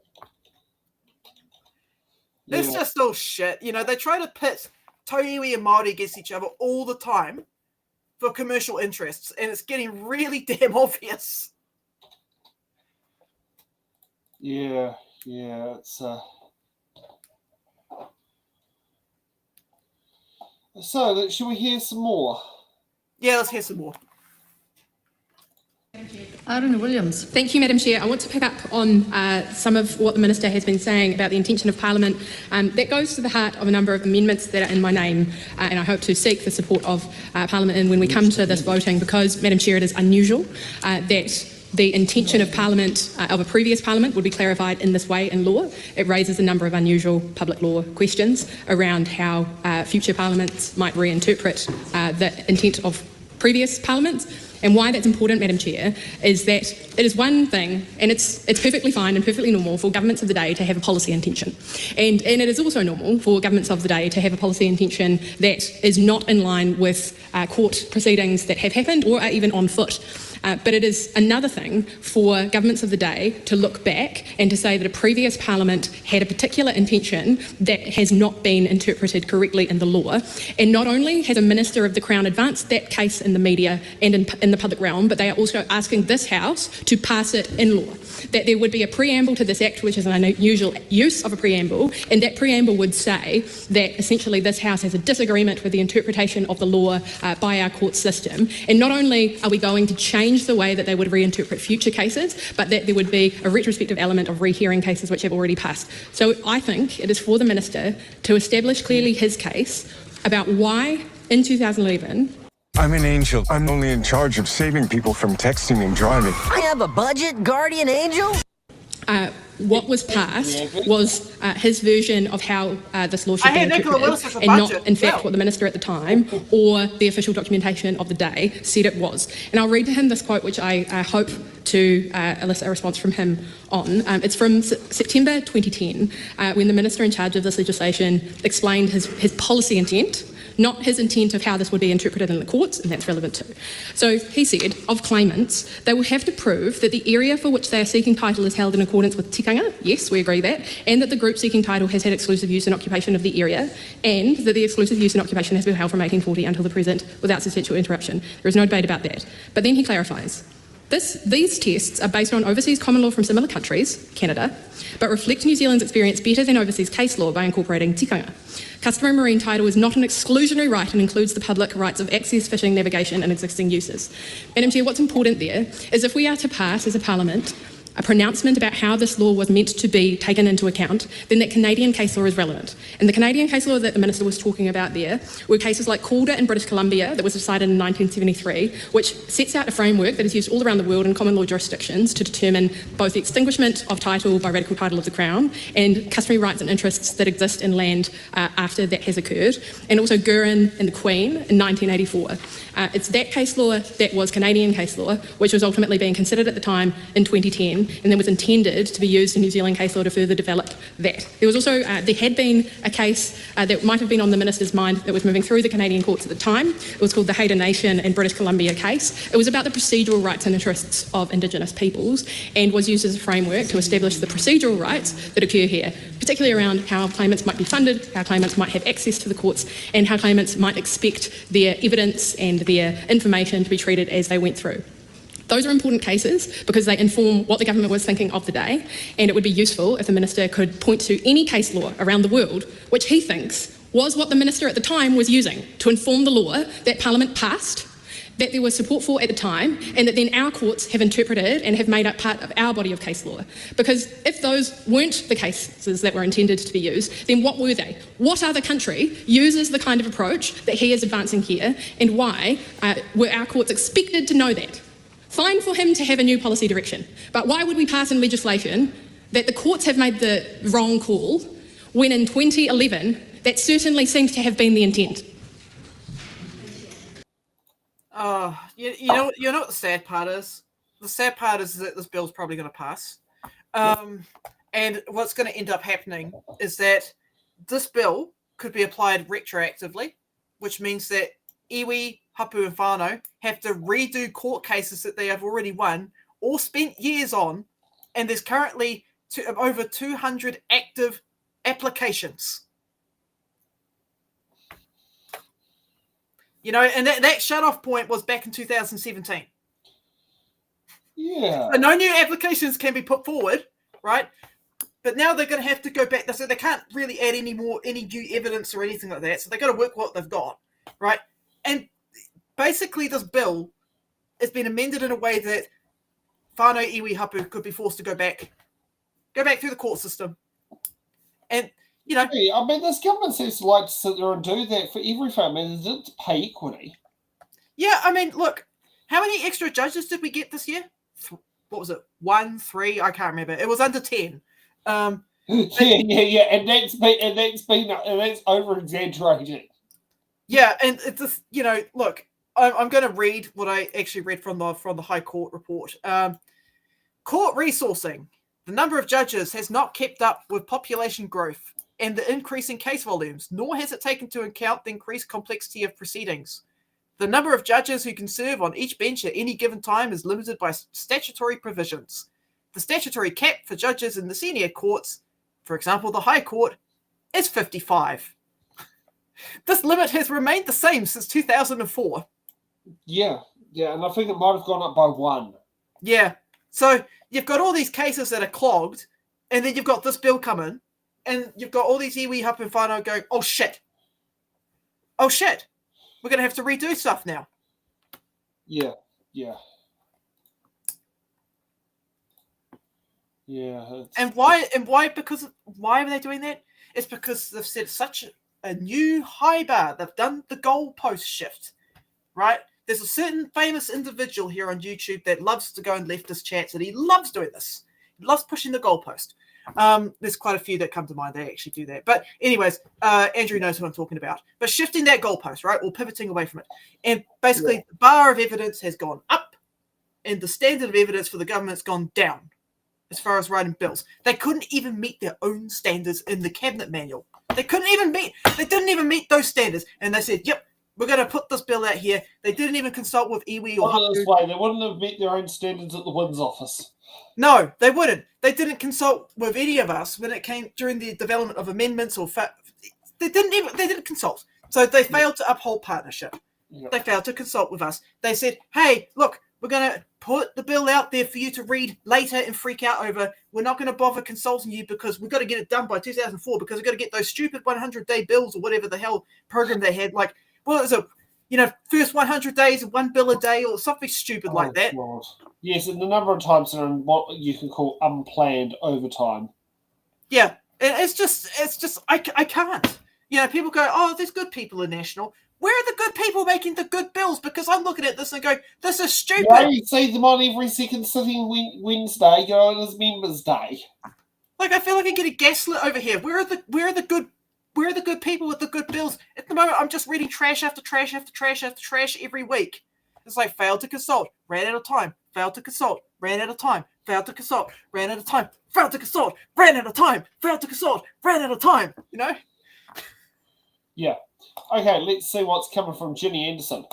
It's just all shit. They try to pit Tauiwi and Māori against each other all the time for commercial interests, and it's getting really damn obvious. Yeah, it's So, should we hear some more? Yeah, let's hear some more. Aruna Williams. Thank you, Madam Chair. I want to pick up on some of what the Minister has been saying about the intention of Parliament. That goes to the heart of a number of amendments that are in my name, and I hope to seek the support of Parliament in when we come to this voting, because, Madam Chair, it is unusual that the intention of Parliament, of a previous Parliament, would be clarified in this way in law. It raises a number of unusual public law questions around how future Parliaments might reinterpret the intent of previous Parliaments. And why that's important, Madam Chair, is that it is one thing, and it's perfectly fine and perfectly normal for governments of the day to have a policy intention. And it is also normal for governments of the day to have a policy intention that is not in line with court proceedings that have happened or are even on foot. But it is another thing for governments of the day to look back and to say that a previous parliament had a particular intention that has not been interpreted correctly in the law. And not only has a minister of the Crown advanced that case in the media and in the public realm, but they are also asking this House to pass it in law. That there would be a preamble to this Act, which is an unusual use of a preamble, and that preamble would say that essentially this House has a disagreement with the interpretation of the law by our court system. And not only are we going to change the way that they would reinterpret future cases, but that there would be a retrospective element of rehearing cases which have already passed. So I think it is for the Minister to establish clearly his case about why in 2011... I'm an angel. I'm only in charge of saving people from texting and driving. I have a budget, guardian angel? What was passed was his version of how this law should be interpreted, and not, in fact, what the minister at the time or the official documentation of the day said it was. And I'll read to him this quote, which I hope to elicit a response from him on. It's from September 2010, when the minister in charge of this legislation explained his policy intent, not his intent of how this would be interpreted in the courts, and that's relevant too. So he said, of claimants, they will have to prove that the area for which they are seeking title is held in accordance with tikanga, yes, we agree that, and that the group seeking title has had exclusive use and occupation of the area, and that the exclusive use and occupation has been held from 1840 until the present without substantial interruption. There is no debate about that. But then he clarifies, these tests are based on overseas common law from similar countries, Canada, but reflect New Zealand's experience better than overseas case law by incorporating tikanga. Customary marine title is not an exclusionary right and includes the public rights of access, fishing, navigation and existing uses. Madam Chair, what's important there is if we are to pass as a parliament a pronouncement about how this law was meant to be taken into account, then that Canadian case law is relevant. And the Canadian case law that the Minister was talking about there were cases like Calder in British Columbia that was decided in 1973, which sets out a framework that is used all around the world in common law jurisdictions to determine both the extinguishment of title by radical title of the Crown and customary rights and interests that exist in land after that has occurred, and also Guerin and the Queen in 1984. It's that case law that was Canadian case law, which was ultimately being considered at the time in 2010, and then was intended to be used in New Zealand case law to further develop that. There was also, there had been a case that might have been on the Minister's mind that was moving through the Canadian courts at the time. It was called the Haida Nation and British Columbia case. It was about the procedural rights and interests of Indigenous peoples and was used as a framework to establish the procedural rights that occur here, particularly around how claimants might be funded, how claimants might have access to the courts, and how claimants might expect their evidence and their information to be treated as they went through. Those are important cases because they inform what the government was thinking of the day, and it would be useful if the Minister could point to any case law around the world which he thinks was what the Minister at the time was using to inform the law that Parliament passed, that there was support for at the time, and that then our courts have interpreted and have made up part of our body of case law. Because if those weren't the cases that were intended to be used, then what were they? What other country uses the kind of approach that he is advancing here, and why were our courts expected to know that? Fine for him to have a new policy direction, but why would we pass in legislation that the courts have made the wrong call when in 2011 that certainly seems to have been the intent? You know what the sad part is? The sad part is that this bill's probably going to pass. And what's going to end up happening is that this bill could be applied retroactively, which means that iwi, hapu and whānau have to redo court cases that they have already won or spent years on, and there's currently over 200 active applications. You know, and that shut-off point was back in 2017. Yeah. So no new applications can be put forward, right? But now they're going to have to go back. So they can't really add any new evidence or anything like that. So they've got to work what they've got, right? And basically this bill has been amended in a way that whānau iwi hapu could be forced to go back through the court system. And you know, hey, I mean, this government seems to like to sit there and do that for everything. I mean, is it to pay equity? Yeah, I mean, look, how many extra judges did we get this year? What was it? 1, 3? I can't remember. It was under 10. Yeah, and that's over exaggerated. Yeah, and it's just, you know, look, I'm going to read what I actually read from the High Court report. Court resourcing. The number of judges has not kept up with population growth and the increase in case volumes, nor has it taken into account the increased complexity of proceedings. The number of judges who can serve on each bench at any given time is limited by statutory provisions. The statutory cap for judges in the senior courts, for example, the High Court, is 55. This limit has remained the same since 2004. Yeah, and I think it might have gone up by 1. Yeah, so you've got all these cases that are clogged, and then you've got this bill coming, and you've got all these iwi hup and whānau going, oh shit, we're going to have to redo stuff now. Yeah. And why? Because why are they doing that? It's because they've set such a new high bar. They've done the goalpost shift, right? There's a certain famous individual here on YouTube that loves to go in leftist chats, and he loves doing this. He loves pushing the goalpost. There's quite a few that come to mind. They actually do that. But anyways, Andrew knows what I'm talking about. But shifting that goalpost, right, or pivoting away from it. And basically, the bar of evidence has gone up, and the standard of evidence for the government's gone down as far as writing bills. They couldn't even meet their own standards in the cabinet manual. They didn't even meet those standards. And they said, yep, we're going to put this bill out here. They didn't even consult with iwi or Put it this way, they wouldn't have met their own standards at the Winds office. No, they wouldn't. They didn't consult with any of us when it came during the development of amendments or they didn't consult. So they failed to uphold partnership. Yep. They failed to consult with us. They said, hey, look, we're going to put the bill out there for you to read later and freak out over. We're not going to bother consulting you because we've got to get it done by 2004 because we've got to get those stupid 100-day bills or whatever the hell program they had. Like, well, it's first 100 days, 1 bill a day or something stupid like that. God. Yes, and the number of times they're in what you can call unplanned overtime. Yeah, it's just I can't. People go, oh, there's good people in National. Where are the good people making the good bills? Because I'm looking at this and going, this is stupid. Yeah, you see them on every second sitting Wednesday, on as Members' Day. Like, I feel like I'm getting gaslit over here. Where are the good people with the good bills? At the moment, I'm just reading trash after trash after trash after trash every week. It's like, failed to consult, ran out of time, failed to consult, ran out of time, failed to consult, ran out of time, failed to consult, ran out of time, failed to consult, ran out of time, Yeah. Okay, let's see what's coming from Ginny Anderson.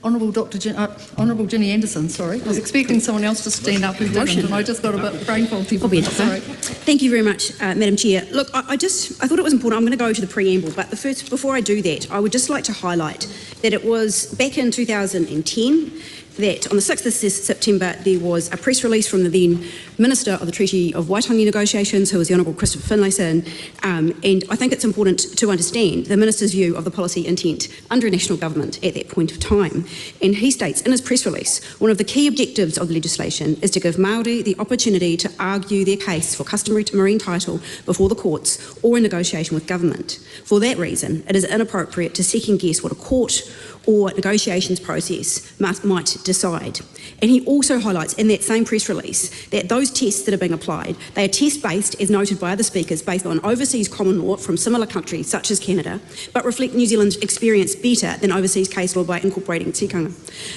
Honourable Ginny Anderson, sorry. I was expecting someone else to stand up who didn't, and I just got a bit brain foggy. Sorry. Thank you very much, Madam Chair. Look, I thought it was important. I'm going to go to the preamble, but before I do that, I would just like to highlight that it was back in 2010 that on the 6th of September there was a press release from the then Minister of the Treaty of Waitangi Negotiations, who was the Honourable Christopher Finlayson, and I think it's important to understand the Minister's view of the policy intent under national government at that point of time. And he states in his press release, one of the key objectives of the legislation is to give Māori the opportunity to argue their case for customary marine title before the courts or in negotiation with government. For that reason, it is inappropriate to second guess what a court or negotiations process might decide. And he also highlights in that same press release that those tests that are being applied, they are test-based, as noted by other speakers, based on overseas common law from similar countries such as Canada, but reflect New Zealand's experience better than overseas case law by incorporating tikanga.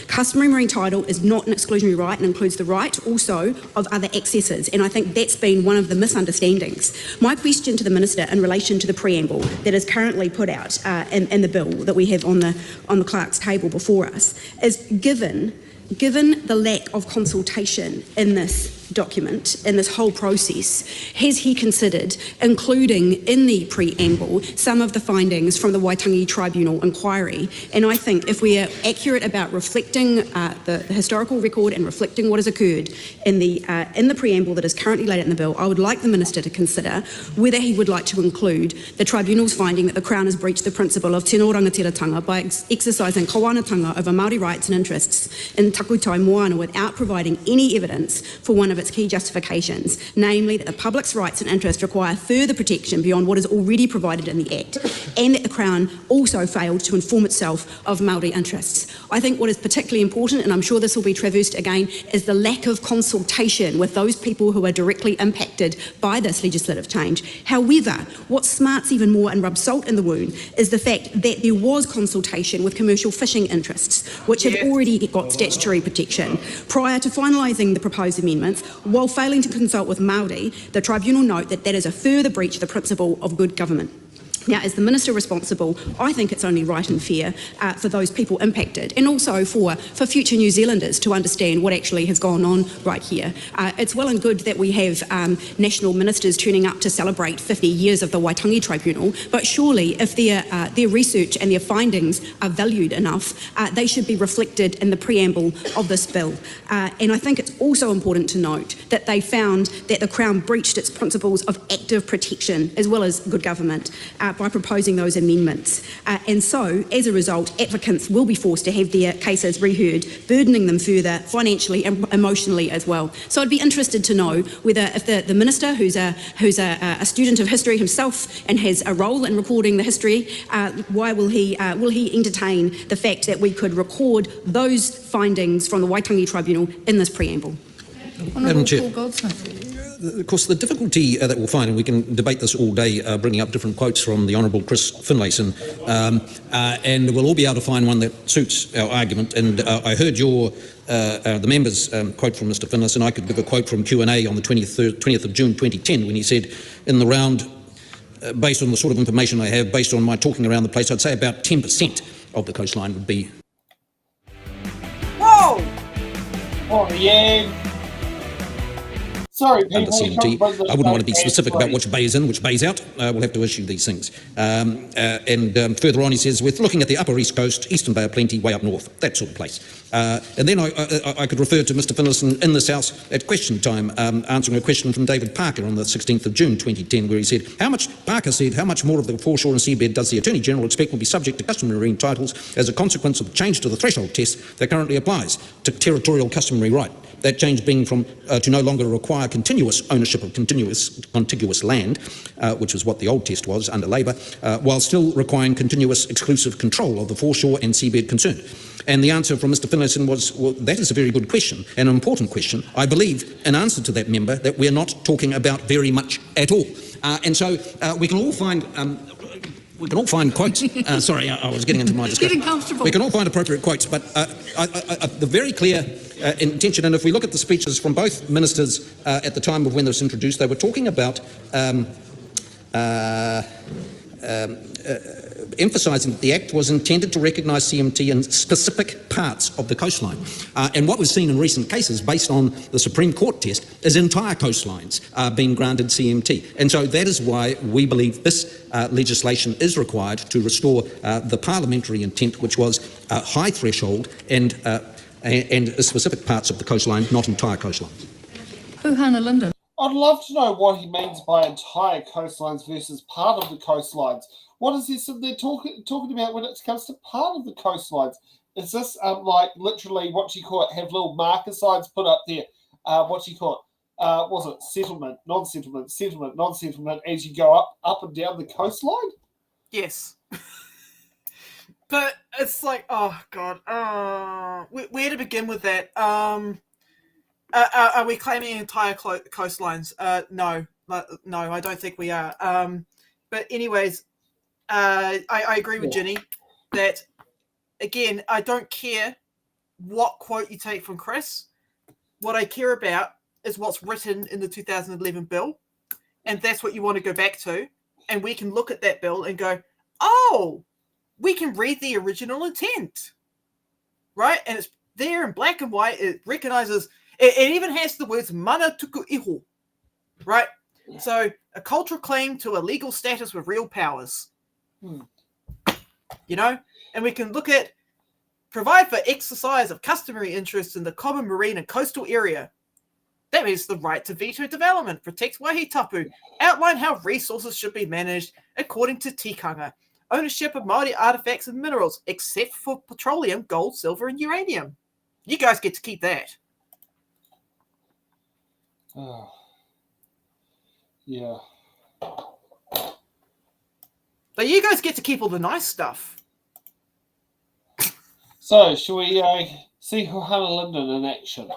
Customary marine title is not an exclusionary right and includes the right also of other accesses, and I think that's been one of the misunderstandings. My question to the Minister in relation to the preamble that is currently put out in the bill that we have on the clerk's table before us is given the lack of consultation in this document, in this whole process, has he considered including in the preamble some of the findings from the Waitangi Tribunal inquiry? And I think if we are accurate about reflecting the historical record and reflecting what has occurred in the preamble that is currently laid out in the bill, I would like the Minister to consider whether he would like to include the Tribunal's finding that the Crown has breached the principle of tino rangatiratanga by exercising kawanatanga over Māori rights and interests in Takutai Moana without providing any evidence for one of its key justifications, namely that the public's rights and interests require further protection beyond what is already provided in the Act, and that the Crown also failed to inform itself of Māori interests. I think what is particularly important, and I'm sure this will be traversed again, is the lack of consultation with those people who are directly impacted by this legislative change. However, what smarts even more and rubs salt in the wound is the fact that there was consultation with commercial fishing interests, which have already got statutory protection. Prior to finalising the proposed amendments, while failing to consult with Māori, the Tribunal note that that is a further breach of the principle of good government. Now, as the Minister responsible, I think it's only right and fair for those people impacted, and also for future New Zealanders to understand what actually has gone on right here. It's well and good that we have national ministers turning up to celebrate 50 years of the Waitangi Tribunal, but surely if their research and their findings are valued enough, they should be reflected in the preamble of this bill. And I think it's also important to note that they found that the Crown breached its principles of active protection as well as good government by proposing those amendments. And so, as a result, applicants will be forced to have their cases reheard, burdening them further financially and emotionally as well. So I'd be interested to know whether if the Minister, who's a student of history himself and has a role in recording the history, why will he entertain the fact that we could record those findings from the Waitangi Tribunal in this preamble? Madam Chair. Of course, the difficulty that we'll find, and we can debate this all day, bringing up different quotes from the Honourable Chris Finlayson, and we'll all be able to find one that suits our argument. And I heard the member's quote from Mr. Finlayson. I could give a quote from Q&A on the 20th of June 2010 when he said, in the round, based on the sort of information I have, based on my talking around the place, I'd say about 10% of the coastline would be... Whoa! Oh, yeah. Sorry, under CMT. I wouldn't want to be specific about which bay is in, which bay is out. We'll have to issue these things. And further on, he says, we're looking at the upper east coast, Eastern Bay of Plenty, way up north, that sort of place. And then I could refer to Mr. Finlayson in this House at question time, answering a question from David Parker on the 16th of June 2010, where he said, Parker said, how much more of the foreshore and seabed does the Attorney General expect will be subject to customary marine titles as a consequence of the change to the threshold test that currently applies to territorial customary right? That change being from to no longer require continuous ownership of contiguous land, which was what the old test was under Labor, while still requiring continuous exclusive control of the foreshore and seabed concerned. And the answer from Mr. Finlayson was, well, that is a very good question, an important question. I believe, in answer to that member, that we're not talking about very much at all. And so we can all find... we can all find quotes. Sorry, I was getting into my discussion. Getting comfortable. We can all find appropriate quotes, but the very clear intention, and if we look at the speeches from both ministers at the time of when this was introduced, they were talking about emphasising that the Act was intended to recognise CMT in specific parts of the coastline. And what we've seen in recent cases, based on the Supreme Court test, is entire coastlines being granted CMT. And so that is why we believe this legislation is required to restore the parliamentary intent, which was high threshold and specific parts of the coastline, not entire coastlines. Puhana Linden. I'd love to know what he means by entire coastlines versus part of the coastlines. What is this that they're talking about when it comes to part of the coastlines? Is this like literally what you call it? Have little marker signs put up there? What you call it? Was it settlement, non-settlement, settlement, non-settlement as you go up and down the coastline? Yes. But it's like, oh God, where to begin with that? Are we claiming entire coastlines? No, I don't think we are. But anyways, I agree with Ginny that, again, I don't care what quote you take from Chris. What I care about is what's written in the 2011 bill, and that's what you want to go back to. And we can look at that bill and go, oh, we can read the original intent, right? And it's there in black and white. It recognizes, it even has the words mana tuku iho, right? So a cultural claim to a legal status with real powers. You know, and we can look at provide for exercise of customary interests in the common marine and coastal area. That means the right to veto development, protects wahitapu, outline how resources should be managed according to tikanga, ownership of Māori artifacts and minerals, except for petroleum, gold, silver, and uranium. You guys get to keep that. Oh. Yeah. But you guys get to keep all the nice stuff. So, shall we see Puhana Linden in action?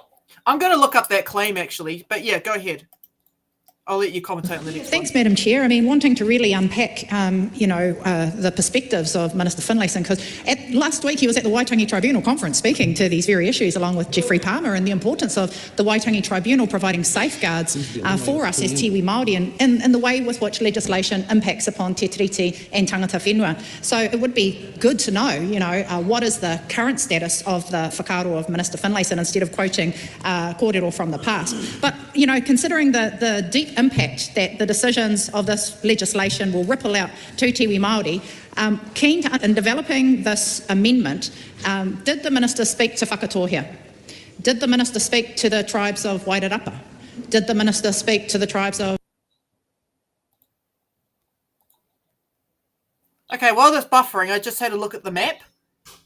I'm going to look up that claim, actually. But yeah, go ahead. I'll let you commentate on the next Thanks, one. Madam Chair. I mean, wanting to really unpack, the perspectives of Minister Finlayson, because last week he was at the Waitangi Tribunal conference speaking to these very issues along with Geoffrey Palmer and the importance of the Waitangi Tribunal providing safeguards for us as Tiwi Māori and the way with which legislation impacts upon Te Tiriti and tangata whenua. So it would be good to know, what is the current status of the whakaaro of Minister Finlayson instead of quoting kōrero from the past. But, considering the deep impact that the decisions of this legislation will ripple out to Tiwi Māori, keen to, in developing this amendment, did the Minister speak to whakatōhea? Did the Minister speak to the tribes of Wairarapa? Did the Minister speak to the tribes of... Okay, while that's buffering, I just had a look at the map.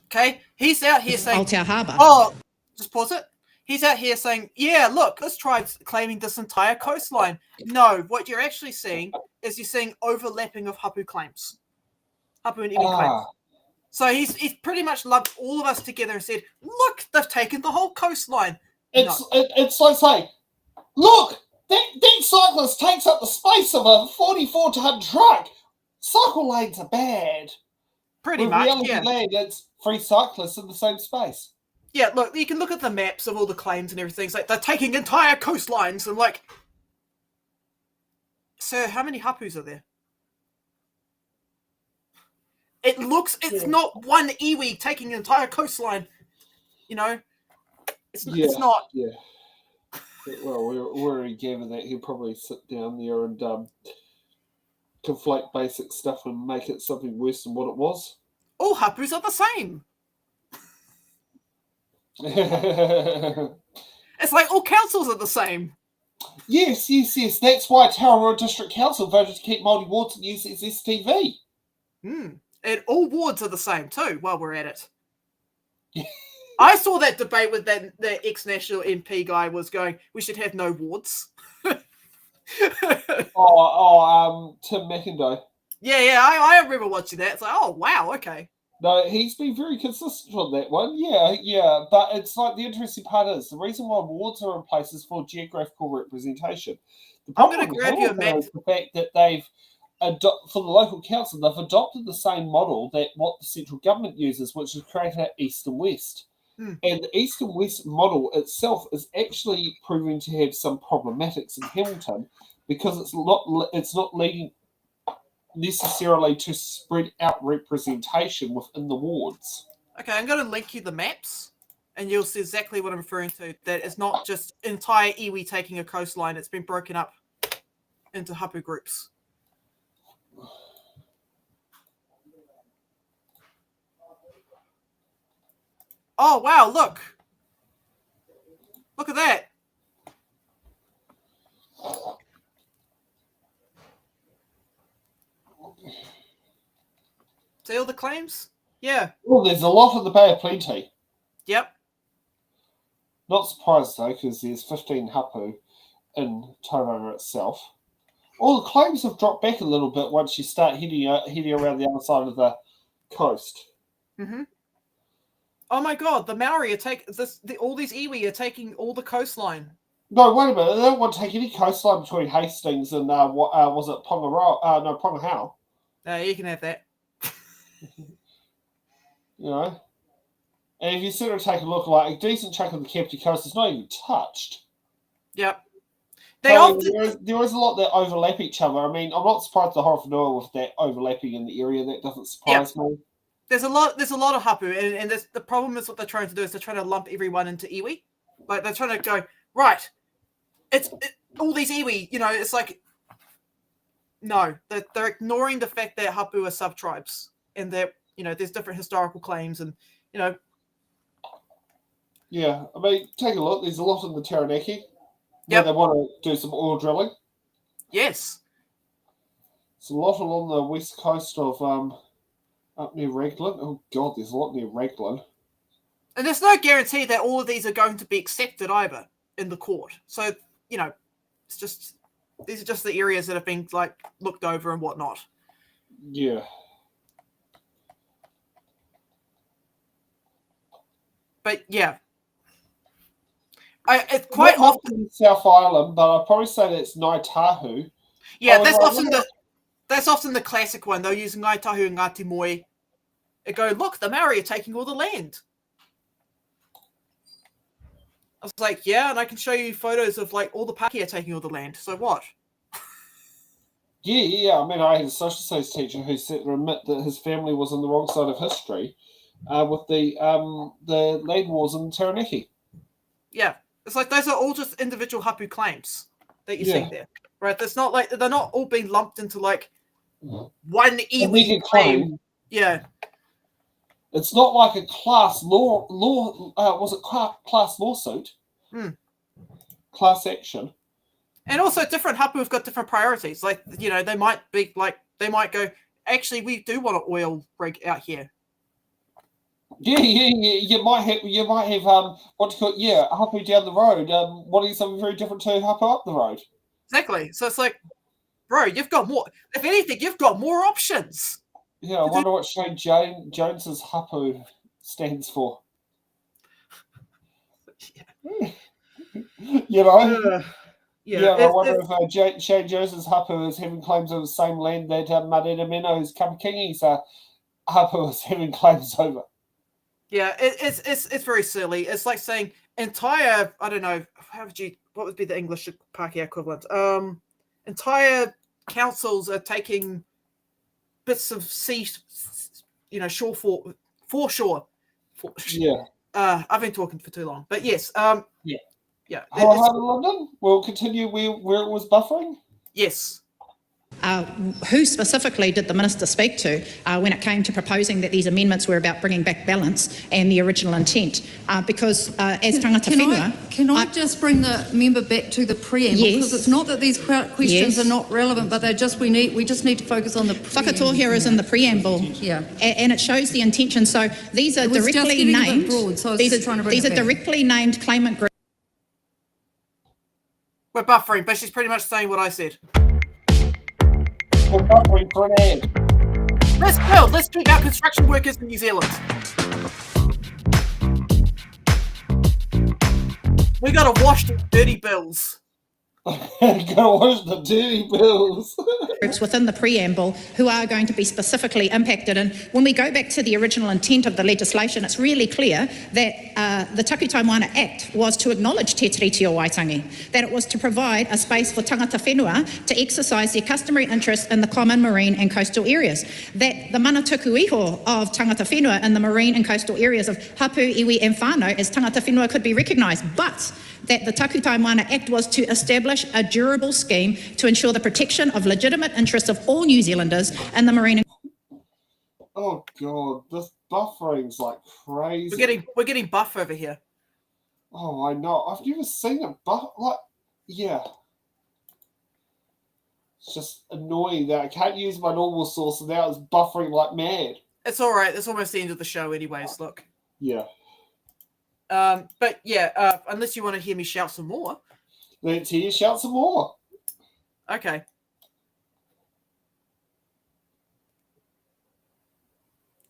Okay, he's out here saying... Aotea Harbour. Oh, just pause it. He's out here saying, yeah, look, this tribe's claiming this entire coastline. No, what you're actually seeing is you're seeing overlapping of hapu claims. Hapu and iwi claims. So he's pretty much lumped all of us together and said, look, they've taken the whole coastline. It's like saying, look, that cyclist takes up the space of a 44-ton truck. Cycle lanes are bad. Pretty With much, reality yeah. land, it's 3 cyclists in the same space. Yeah, look, you can look at the maps of all the claims and everything. It's like, they're taking entire coastlines. And like, sir, how many hapus are there? It's not one iwi taking an entire coastline. It's not. Yeah. Well, we already gathered that he'll probably sit down there and conflate basic stuff and make it something worse than what it was. All hapus are the same. It's like all councils are the same. Yes. That's why Tauranga District Council voted to keep Māori wards and use SSTV. And all wards are the same too, while we're at it. I saw that debate with the ex-national MP guy was going, we should have no wards. Tim McIndoe. Yeah, I remember watching that. It's like, oh, wow, okay. No, he's been very consistent on that one. Yeah. But it's like the interesting part is the reason why wards are in place is for geographical representation. I'm going to grab you a map. The fact that for the local council, they've adopted the same model that what the central government uses, which is creating an east and west. And the east and west model itself is actually proving to have some problematics in Hamilton because it's not leading necessarily to spread out representation within the wards. Okay, I'm going to link you the maps, and you'll see exactly what I'm referring to. That it's not just entire iwi taking a coastline; it's been broken up into hapu groups. Oh wow! Look at that. See all the claims? Yeah. Well, there's a lot in the Bay of Plenty. Yep. Not surprised though, because there's 15 hapu in Tauranga itself. All the claims have dropped back a little bit once you start heading around the other side of the coast. Mm-hmm. Oh my God! The Maori are all these iwi are taking all the coastline. No, wait a minute. They don't want to take any coastline between Hastings and was it Pongahau? You can have that. And if you sort of take a look, like a decent chunk of the Kapiti Coast is not even touched. Yep. There is a lot that overlap each other. I mean, I'm not surprised the Horowhenua with that overlapping in the area. That doesn't surprise me. There's a lot of hapu, and the problem is what they're trying to do is they're trying to lump everyone into iwi. Like they're trying to go right. It's all these iwi. It's like no, they're ignoring the fact that hapu are sub-tribes, and that there's different historical claims, and Yeah, I mean, take a look. There's a lot in the Taranaki. Yep. They want to do some oil drilling. Yes. It's a lot along the west coast of up near Raglan. Oh God, there's a lot near Raglan. And there's no guarantee that all of these are going to be accepted either in the court. So it's just these are just the areas that have been looked over and whatnot. Yeah. But yeah. It's quite Not often in South Island, but I'd probably say that's Ngāi Tahu. Yeah, However, that's often the classic one. They'll use Ngāi Tahu and Ngāti Moe. They go, look, the Maori are taking all the land. I was like, yeah, and I can show you photos of like all the Pākehā taking all the land. So what? Yeah. I mean, I had a social studies teacher who said to admit that his family was on the wrong side of history with the land wars in Taranaki. Yeah, it's like those are all just individual hapu claims that you see Yeah. there, right? That's not like they're not all being lumped into like one iwi claim. claim. Yeah, It's not like a class was it class lawsuit? Class action. and also different hapu have got different priorities. Like they might be like they might go. Actually, we do want an oil rig out here. Yeah. You might have what do you call it? Yeah, hapu down the road. Wanting something very different to hapu up the road. Exactly. So it's like, bro, you've got more. If anything, you've got more options. Yeah, I wonder what Shane Jones's hapu stands for. You know? Yeah, I wonder if Shane Jones's hapu is having claims over the same land that Marina Mino's Kapakingi's hapu is having claims over. Yeah, it's very silly. It's like saying entire, I don't know, what would be the English Pākehā equivalent? Entire councils are taking bits of sea, shore foreshore. Yeah. I've been talking for too long, but yes. Yeah. London. We'll continue where it was buffering. Yes. Who specifically did the minister speak to when it came to proposing that these amendments were about bringing back balance and the original intent? Because as tangata whenua... Can I just bring the member back to the preamble? Yes. Because it's not that these questions Yes. are not relevant, but we just need to focus on the preamble. Whakatohia is in the preamble. Yeah. And it shows the intention. So these are It was just directly getting a bit named... broad, so I was these just are, trying to bring these it are back. directly named claimant groups. We're buffering, but she's pretty much saying what I said. We're buffering for an ad. Let's keep our construction workers in New Zealand. We gotta wash the dirty bills. Gotta wash the dirty bills. Groups within the preamble who are going to be specifically impacted. And when we go back to the original intent of the legislation, it's really clear that the Takutai Moana Act was to acknowledge Te Tiriti o Waitangi, that it was to provide a space for tangata whenua to exercise their customary interests in the common marine and coastal areas, that the manatuku iho of tangata whenua in the marine and coastal areas of hapu, iwi and whānau as tangata whenua could be recognised, but that the Takutai Moana Act was to establish a durable scheme to ensure the protection of legitimate interests of all New Zealanders in the marine. Oh God, this buffering's like crazy. We're getting buff over here. Oh, I know. I've never seen a buff yeah. It's just annoying that I can't use my normal source and now it's buffering like mad. It's all right. It's almost the end of the show, anyways. Look. Yeah. But yeah, unless you want to hear me shout some more. Let's hear you shout some more. Okay.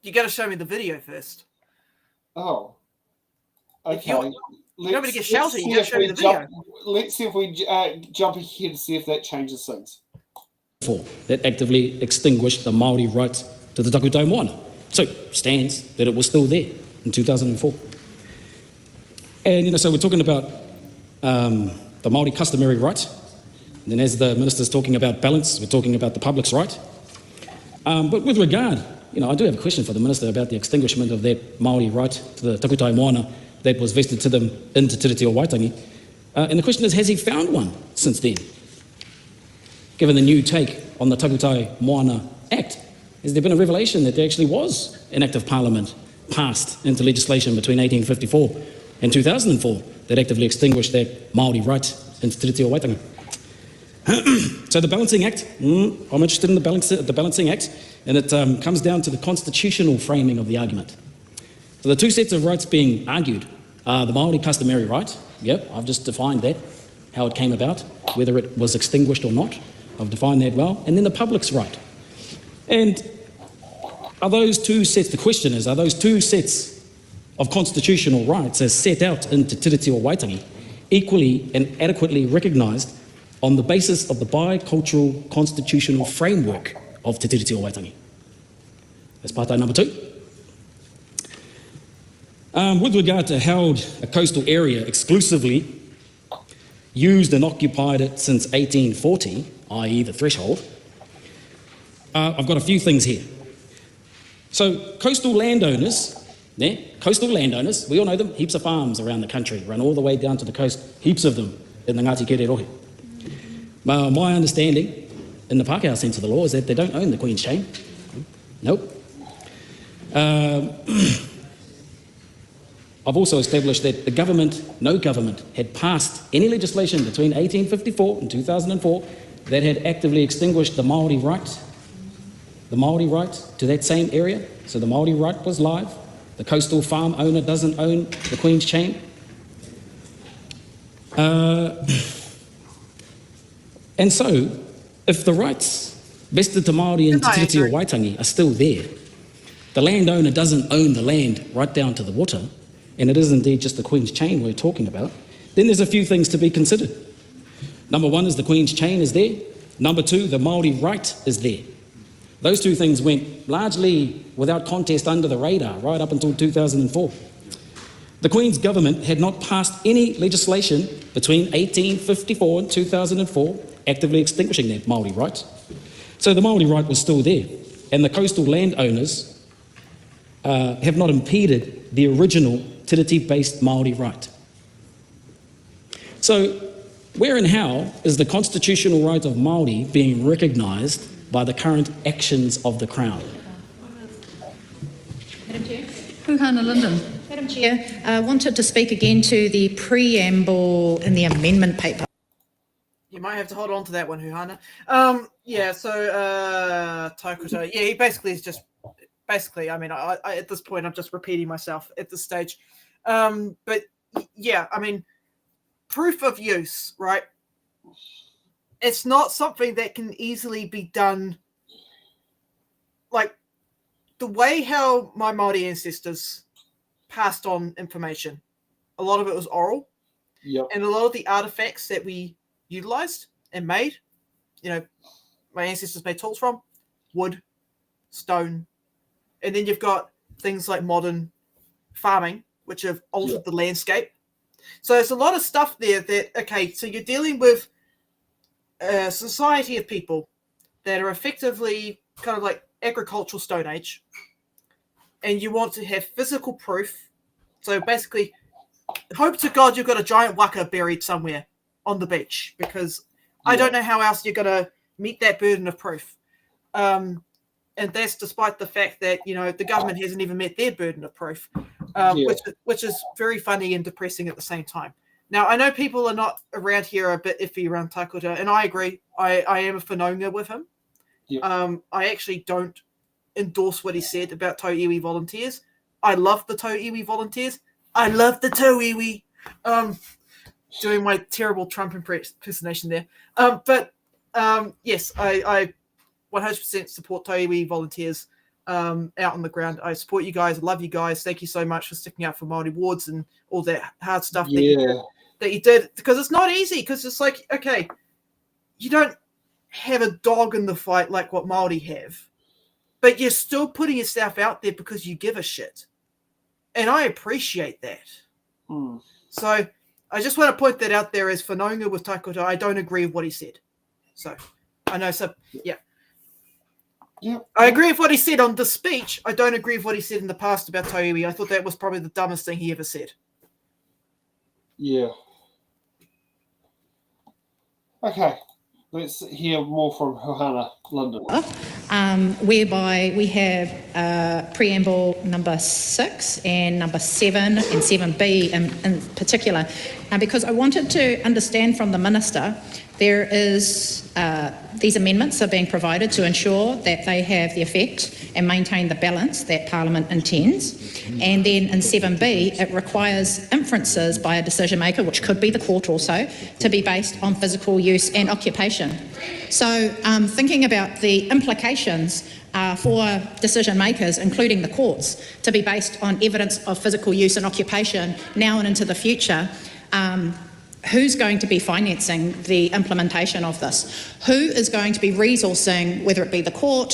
You got to show me the video first. Oh. Okay. If you want me to get shouty, you got to show me the video. Let's see if we jump ahead and see if that changes things. That actively extinguished the Māori right to the Takutai Moana. So, stands that it was still there in 2004. And, so we're talking about the Māori customary right. And then as the minister's talking about balance, we're talking about the public's right. But with regard, I do have a question for the minister about the extinguishment of that Māori right to the Takutai Moana that was vested to them in Te Tiriti o Waitangi. And the question is, has he found one since then? Given the new take on the Takutai Moana Act, has there been a revelation that there actually was an Act of Parliament passed into legislation between 1854 and 2004 that actively extinguished that Māori right in Te Tiriti o Waitangi? So the Balancing Act, I'm interested in the Balancing Act, and it comes down to the constitutional framing of the argument. So the two sets of rights being argued are the Māori customary right, yep, I've just defined that, how it came about, whether it was extinguished or not, I've defined that well, and then the public's right. And are those two sets, the question is, are those two sets of constitutional rights as set out in Te Tiriti o Waitangi equally and adequately recognised on the basis of the bicultural constitutional framework of Te Tiriti o Waitangi. That's partai number 2. With regard to held a coastal area exclusively, used and occupied it since 1840, i.e. the threshold, I've got a few things here. So coastal landowners, we all know them, heaps of farms around the country, run all the way down to the coast, heaps of them in the Ngāti Kererohe. My understanding, in the Pākehā sense of the law, is that they don't own the Queen's Chain. Nope. I've also established that no government had passed any legislation between 1854 and 2004 that had actively extinguished the Māori right to that same area. So the Māori right was live. The coastal farm owner doesn't own the Queen's Chain. And so, if the rights vested to Māori in Te Tiriti o Waitangi are still there, the landowner doesn't own the land right down to the water, and it is indeed just the Queen's Chain we're talking about, then there's a few things to be considered. Number 1 is the Queen's Chain is there. Number 2, the Māori right is there. Those two things went largely without contest under the radar right up until 2004. The Queen's government had not passed any legislation between 1854 and 2004 actively extinguishing that Māori right. So the Māori right was still there, and the coastal landowners have not impeded the original Tiriti-based Māori right. So where and how is the constitutional right of Māori being recognised by the current actions of the Crown? Madam Chair. Puhana Linden. Madam Chair, I wanted to speak again to the preamble in the amendment paper. You might have to hold on to that one, Huhana. Takutai. Yeah, he basically is just... Basically, I mean, I at this point, I'm just repeating myself at this stage. But, yeah, I mean, proof of use, right? It's not something that can easily be done. Like, the way how my Māori ancestors passed on information, a lot of it was oral. Yep. And a lot of the artifacts that we utilized and made, my ancestors made tools from, wood, stone. And then you've got things like modern farming, which have altered the landscape. So there's a lot of stuff there that, okay, so you're dealing with a society of people that are effectively kind of like agricultural Stone Age, and you want to have physical proof. So basically, hope to God you've got a giant waka buried somewhere on the beach, because I don't know how else you're going to meet that burden of proof. And that's despite the fact that, the government hasn't even met their burden of proof, which is very funny and depressing at the same time. Now, I know people are not around here a bit iffy around Takutai, and I agree. I am a whanaunga with him. Yep. I actually don't endorse what he said about Tauiwi volunteers. I love the Tauiwi volunteers. I love the Tauiwi. Doing my terrible Trump impersonation there. Yes, I 100% support Tauiwi volunteers out on the ground. I support you guys. I love you guys. Thank you so much for sticking out for Māori wards and all that hard stuff that you did. Because it's not easy. Because it's like, okay, you don't have a dog in the fight like what Māori have, but you're still putting yourself out there because you give a shit. And I appreciate that. So I just want to point that out there as whanaunga with Takutai. I don't agree with what he said. So I know, yeah. I agree with what he said on the speech. I don't agree with what he said in the past about Tauiwi. I thought that was probably the dumbest thing he ever said. Yeah. Okay. Let's hear more from Huhana Linden. Whereby we have preamble number 6 and number 7 and 7B in particular. Because I wanted to understand from the Minister, there is these amendments are being provided to ensure that they have the effect and maintain the balance that Parliament intends. And then in 7B, it requires inferences by a decision maker, which could be the court also, to be based on physical use and occupation. So thinking about the implications for decision makers, including the courts, to be based on evidence of physical use and occupation now and into the future, who's going to be financing the implementation of this? Who is going to be resourcing, whether it be the court,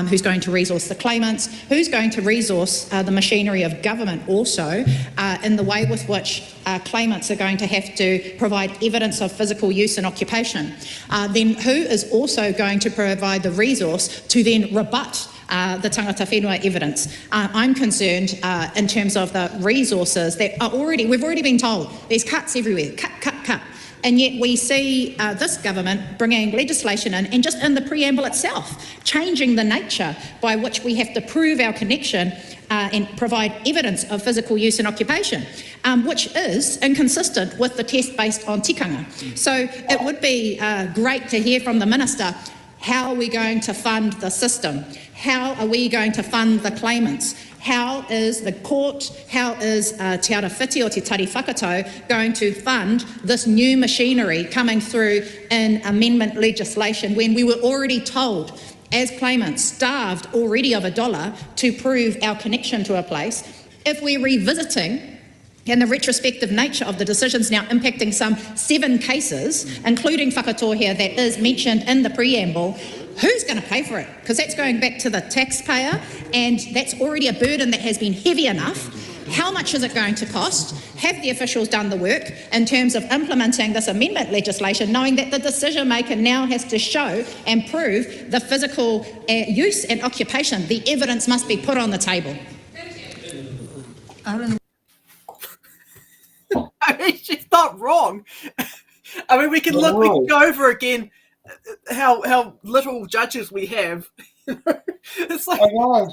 who's going to resource the claimants, who's going to resource the machinery of government also in the way with which claimants are going to have to provide evidence of physical use and occupation? Then who is also going to provide the resource to then rebut the tangata whenua evidence? I'm concerned in terms of the resources that are we've already been told there's cuts everywhere, cut. And yet we see this government bringing legislation in, and just in the preamble itself, changing the nature by which we have to prove our connection and provide evidence of physical use and occupation, which is inconsistent with the test based on tikanga. So it would be great to hear from the Minister, how are we going to fund the system? How are we going to fund the claimants? How is the court, how is Te Ara Whiti or Te Tari Whakatau going to fund this new machinery coming through in amendment legislation when we were already told as claimants, starved already of $1 to prove our connection to a place? If we're revisiting and the retrospective nature of the decisions now impacting some 7 cases, including whakatō here that is mentioned in the preamble, who's going to pay for it? Because that's going back to the taxpayer, and that's already a burden that has been heavy enough. How much is it going to cost? Have the officials done the work in terms of implementing this amendment legislation, knowing that the decision maker now has to show and prove the physical use and occupation? The evidence must be put on the table. I mean, she's not wrong. I mean, we can go over again how little judges we have. It's like, I know.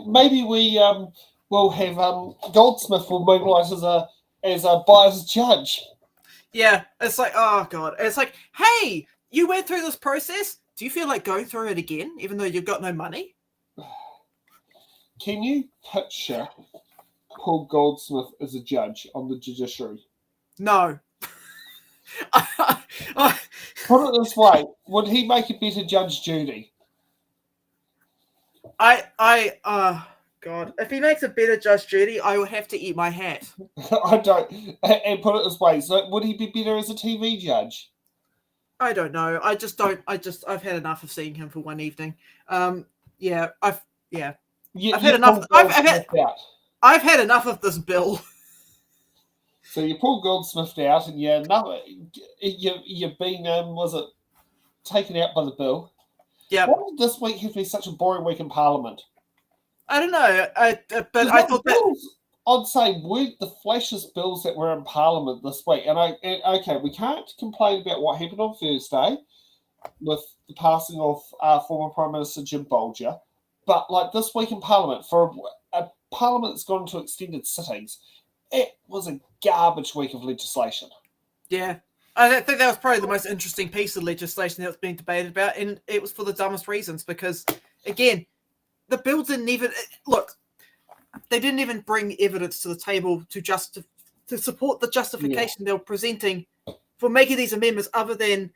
Maybe we will have Goldsmith will mobilise as a biased judge. Yeah, it's like, oh god, it's like, hey, you went through this process. Do you feel like going through it again, even though you've got no money? Can you picture Paul Goldsmith as a judge on the judiciary? No. Put it this way: would he make a better Judge Judy? God, if he makes a better Judge Judy, I will have to eat my hat. I don't. And put it this way: so would he be better as a TV judge? I don't know. I've had enough of seeing him for one evening. I've had enough. I've had enough of this bill. So you pull Goldsmith out, and you've been was it taken out by the bill? Yeah. Why did this week have to be such a boring week in Parliament? I don't know. I thought bills, I'd say weren't the flashiest bills that were in Parliament this week. And okay, we can't complain about what happened on Thursday with the passing of former Prime Minister Jim Bolger, but like this week in Parliament, for a Parliament that's gone into extended sittings, it was a garbage week of legislation. Yeah. I think that was probably the most interesting piece of legislation that was being debated about, and it was for the dumbest reasons, because, again, the bill didn't even... Look, they didn't even bring evidence to the table to support the justification they were presenting for making these amendments, other than,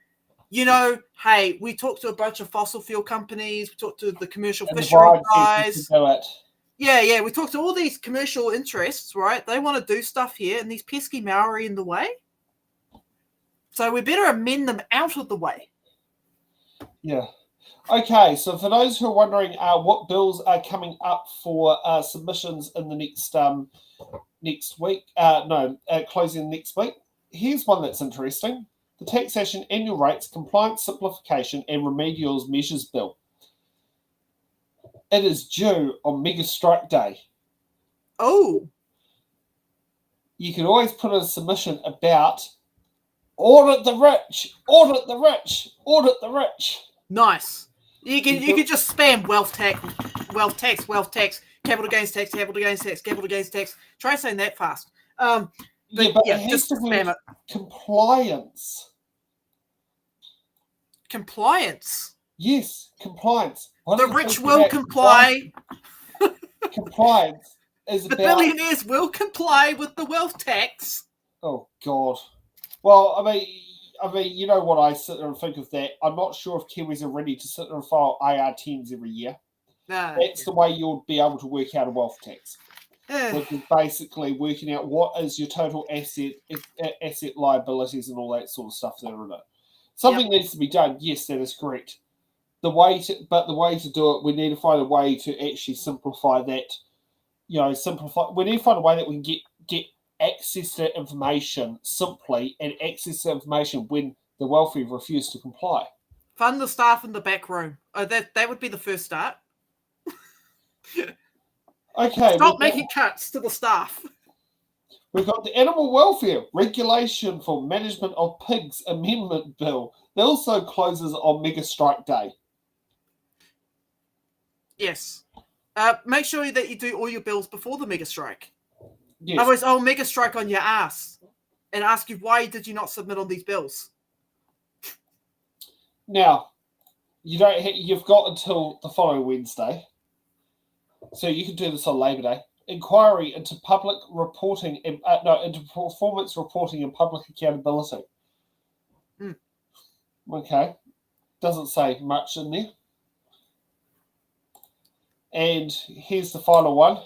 hey, we talked to a bunch of fossil fuel companies, we talked to the commercial fishery guys. Yeah, we talked to all these commercial interests, right? They want to do stuff here, and these pesky Maori in the way. So we better amend them out of the way. Yeah. Okay, so for those who are wondering what bills are coming up for submissions in the next week, closing next week, here's one that's interesting. The Taxation Annual Rates, Compliance Simplification and Remedials Measures Bill. It is due on Mega Strike Day. Oh. You can always put in a submission about audit the rich, audit the rich, audit the rich. Nice. You can just spam wealth tax, capital gains tax, capital gains tax, capital gains tax. Try saying that fast. But just spam it. Compliance. Compliance. Yes, compliance. The rich will comply. Compliance is the about... billionaires will comply with the wealth tax. Oh God. Well, I mean, you know what I sit there and think of that. I'm not sure if Kiwis are ready to sit there and file IR10s every year. No. That's the way you'll be able to work out a wealth tax. which is basically working out what is your total asset liabilities and all that sort of stuff that are in it. Something needs to be done. Yes, that is correct. The way to do it, we need to find a way to actually simplify that. We need to find a way that we can get access to information simply and access to information when the welfare refuse to comply. Fund the staff in the back room. That would be the first start. Okay. Stop making cuts to the staff. We've got the Animal Welfare Regulation for Management of Pigs Amendment Bill. That also closes on Mega Strike Day. Yes. Make sure that you do all your bills before the mega strike. Yes. Otherwise, I'll mega strike on your ass and ask you, why did you not submit on these bills? Now, you've got until the following Wednesday, so you can do this on Labor Day. Inquiry into public reporting into performance reporting and public accountability. Okay, doesn't say much in there. And here's the final one.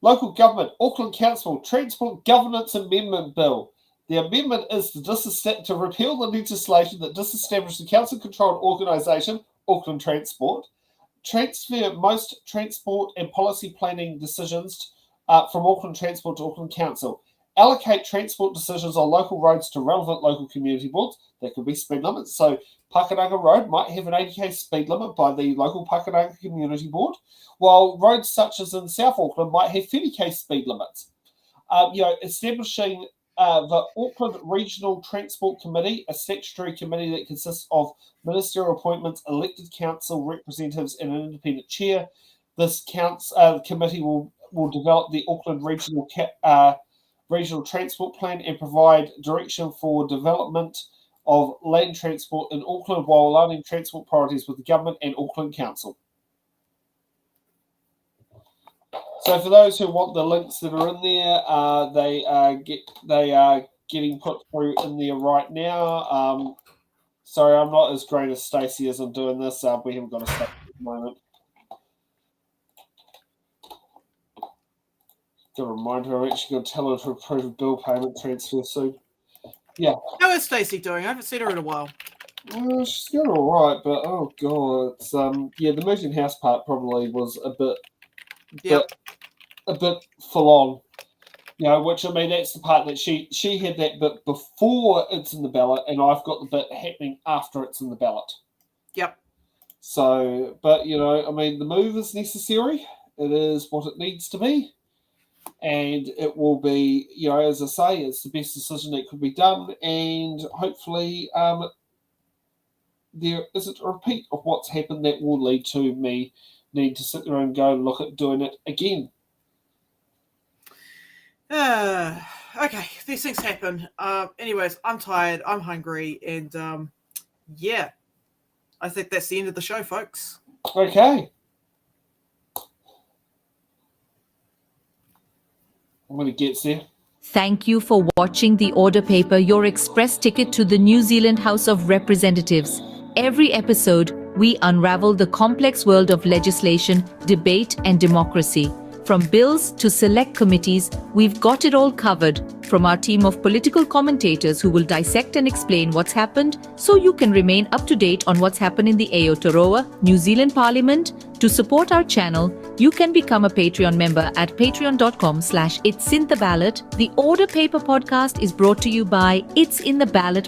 Local Government, Auckland Council, Transport Governance Amendment Bill. The amendment is to repeal the legislation that disestablished the council-controlled organisation, Auckland Transport, transfer most transport and policy planning decisions from Auckland Transport to Auckland Council, allocate transport decisions on local roads to relevant local community boards. That could be speed limits. So Pakananga Road might have an 80k speed limit by the local Pakananga Community Board, while roads such as in South Auckland might have 30k speed limits. Establishing the Auckland Regional Transport Committee, a statutory committee that consists of ministerial appointments, elected council representatives, and an independent chair. This committee will develop the Auckland Regional Transport Plan and provide direction for development of land transport in Auckland while aligning transport priorities with the government and Auckland Council. So for those who want the links that are in there, they are getting put through in there right now. Sorry, I'm not as great as Stacey as I'm doing this. We haven't got a stuff at the moment. Got to remind her I'm actually going to tell her to approve a bill payment transfer soon. Yeah. How is Stacey doing? I haven't seen her in a while. She's doing all right, but oh god, it's the moving house part probably was a bit full on. Which I mean that's the part that she had that bit before it's in the ballot, and I've got the bit happening after it's in the ballot. Yep. So, but I mean the move is necessary. It is what it needs to be. And it will be, as I say, it's the best decision that could be done. And hopefully there isn't a repeat of what's happened that will lead to me needing to sit there and go and look at doing it again. Okay, these things happen. Anyways, I'm tired, I'm hungry, and I think that's the end of the show, folks. Okay. When it gets there. Thank you for watching The Order Paper, your express ticket to the New Zealand House of Representatives. Every episode, we unravel the complex world of legislation, debate, and democracy. From bills to select committees, we've got it all covered. From our team of political commentators who will dissect and explain what's happened so you can remain up to date on what's happened in the Aotearoa, New Zealand Parliament. To support our channel, you can become a Patreon member at patreon.com/it'sintheballot. The Order Paper podcast is brought to you by It's in the Ballot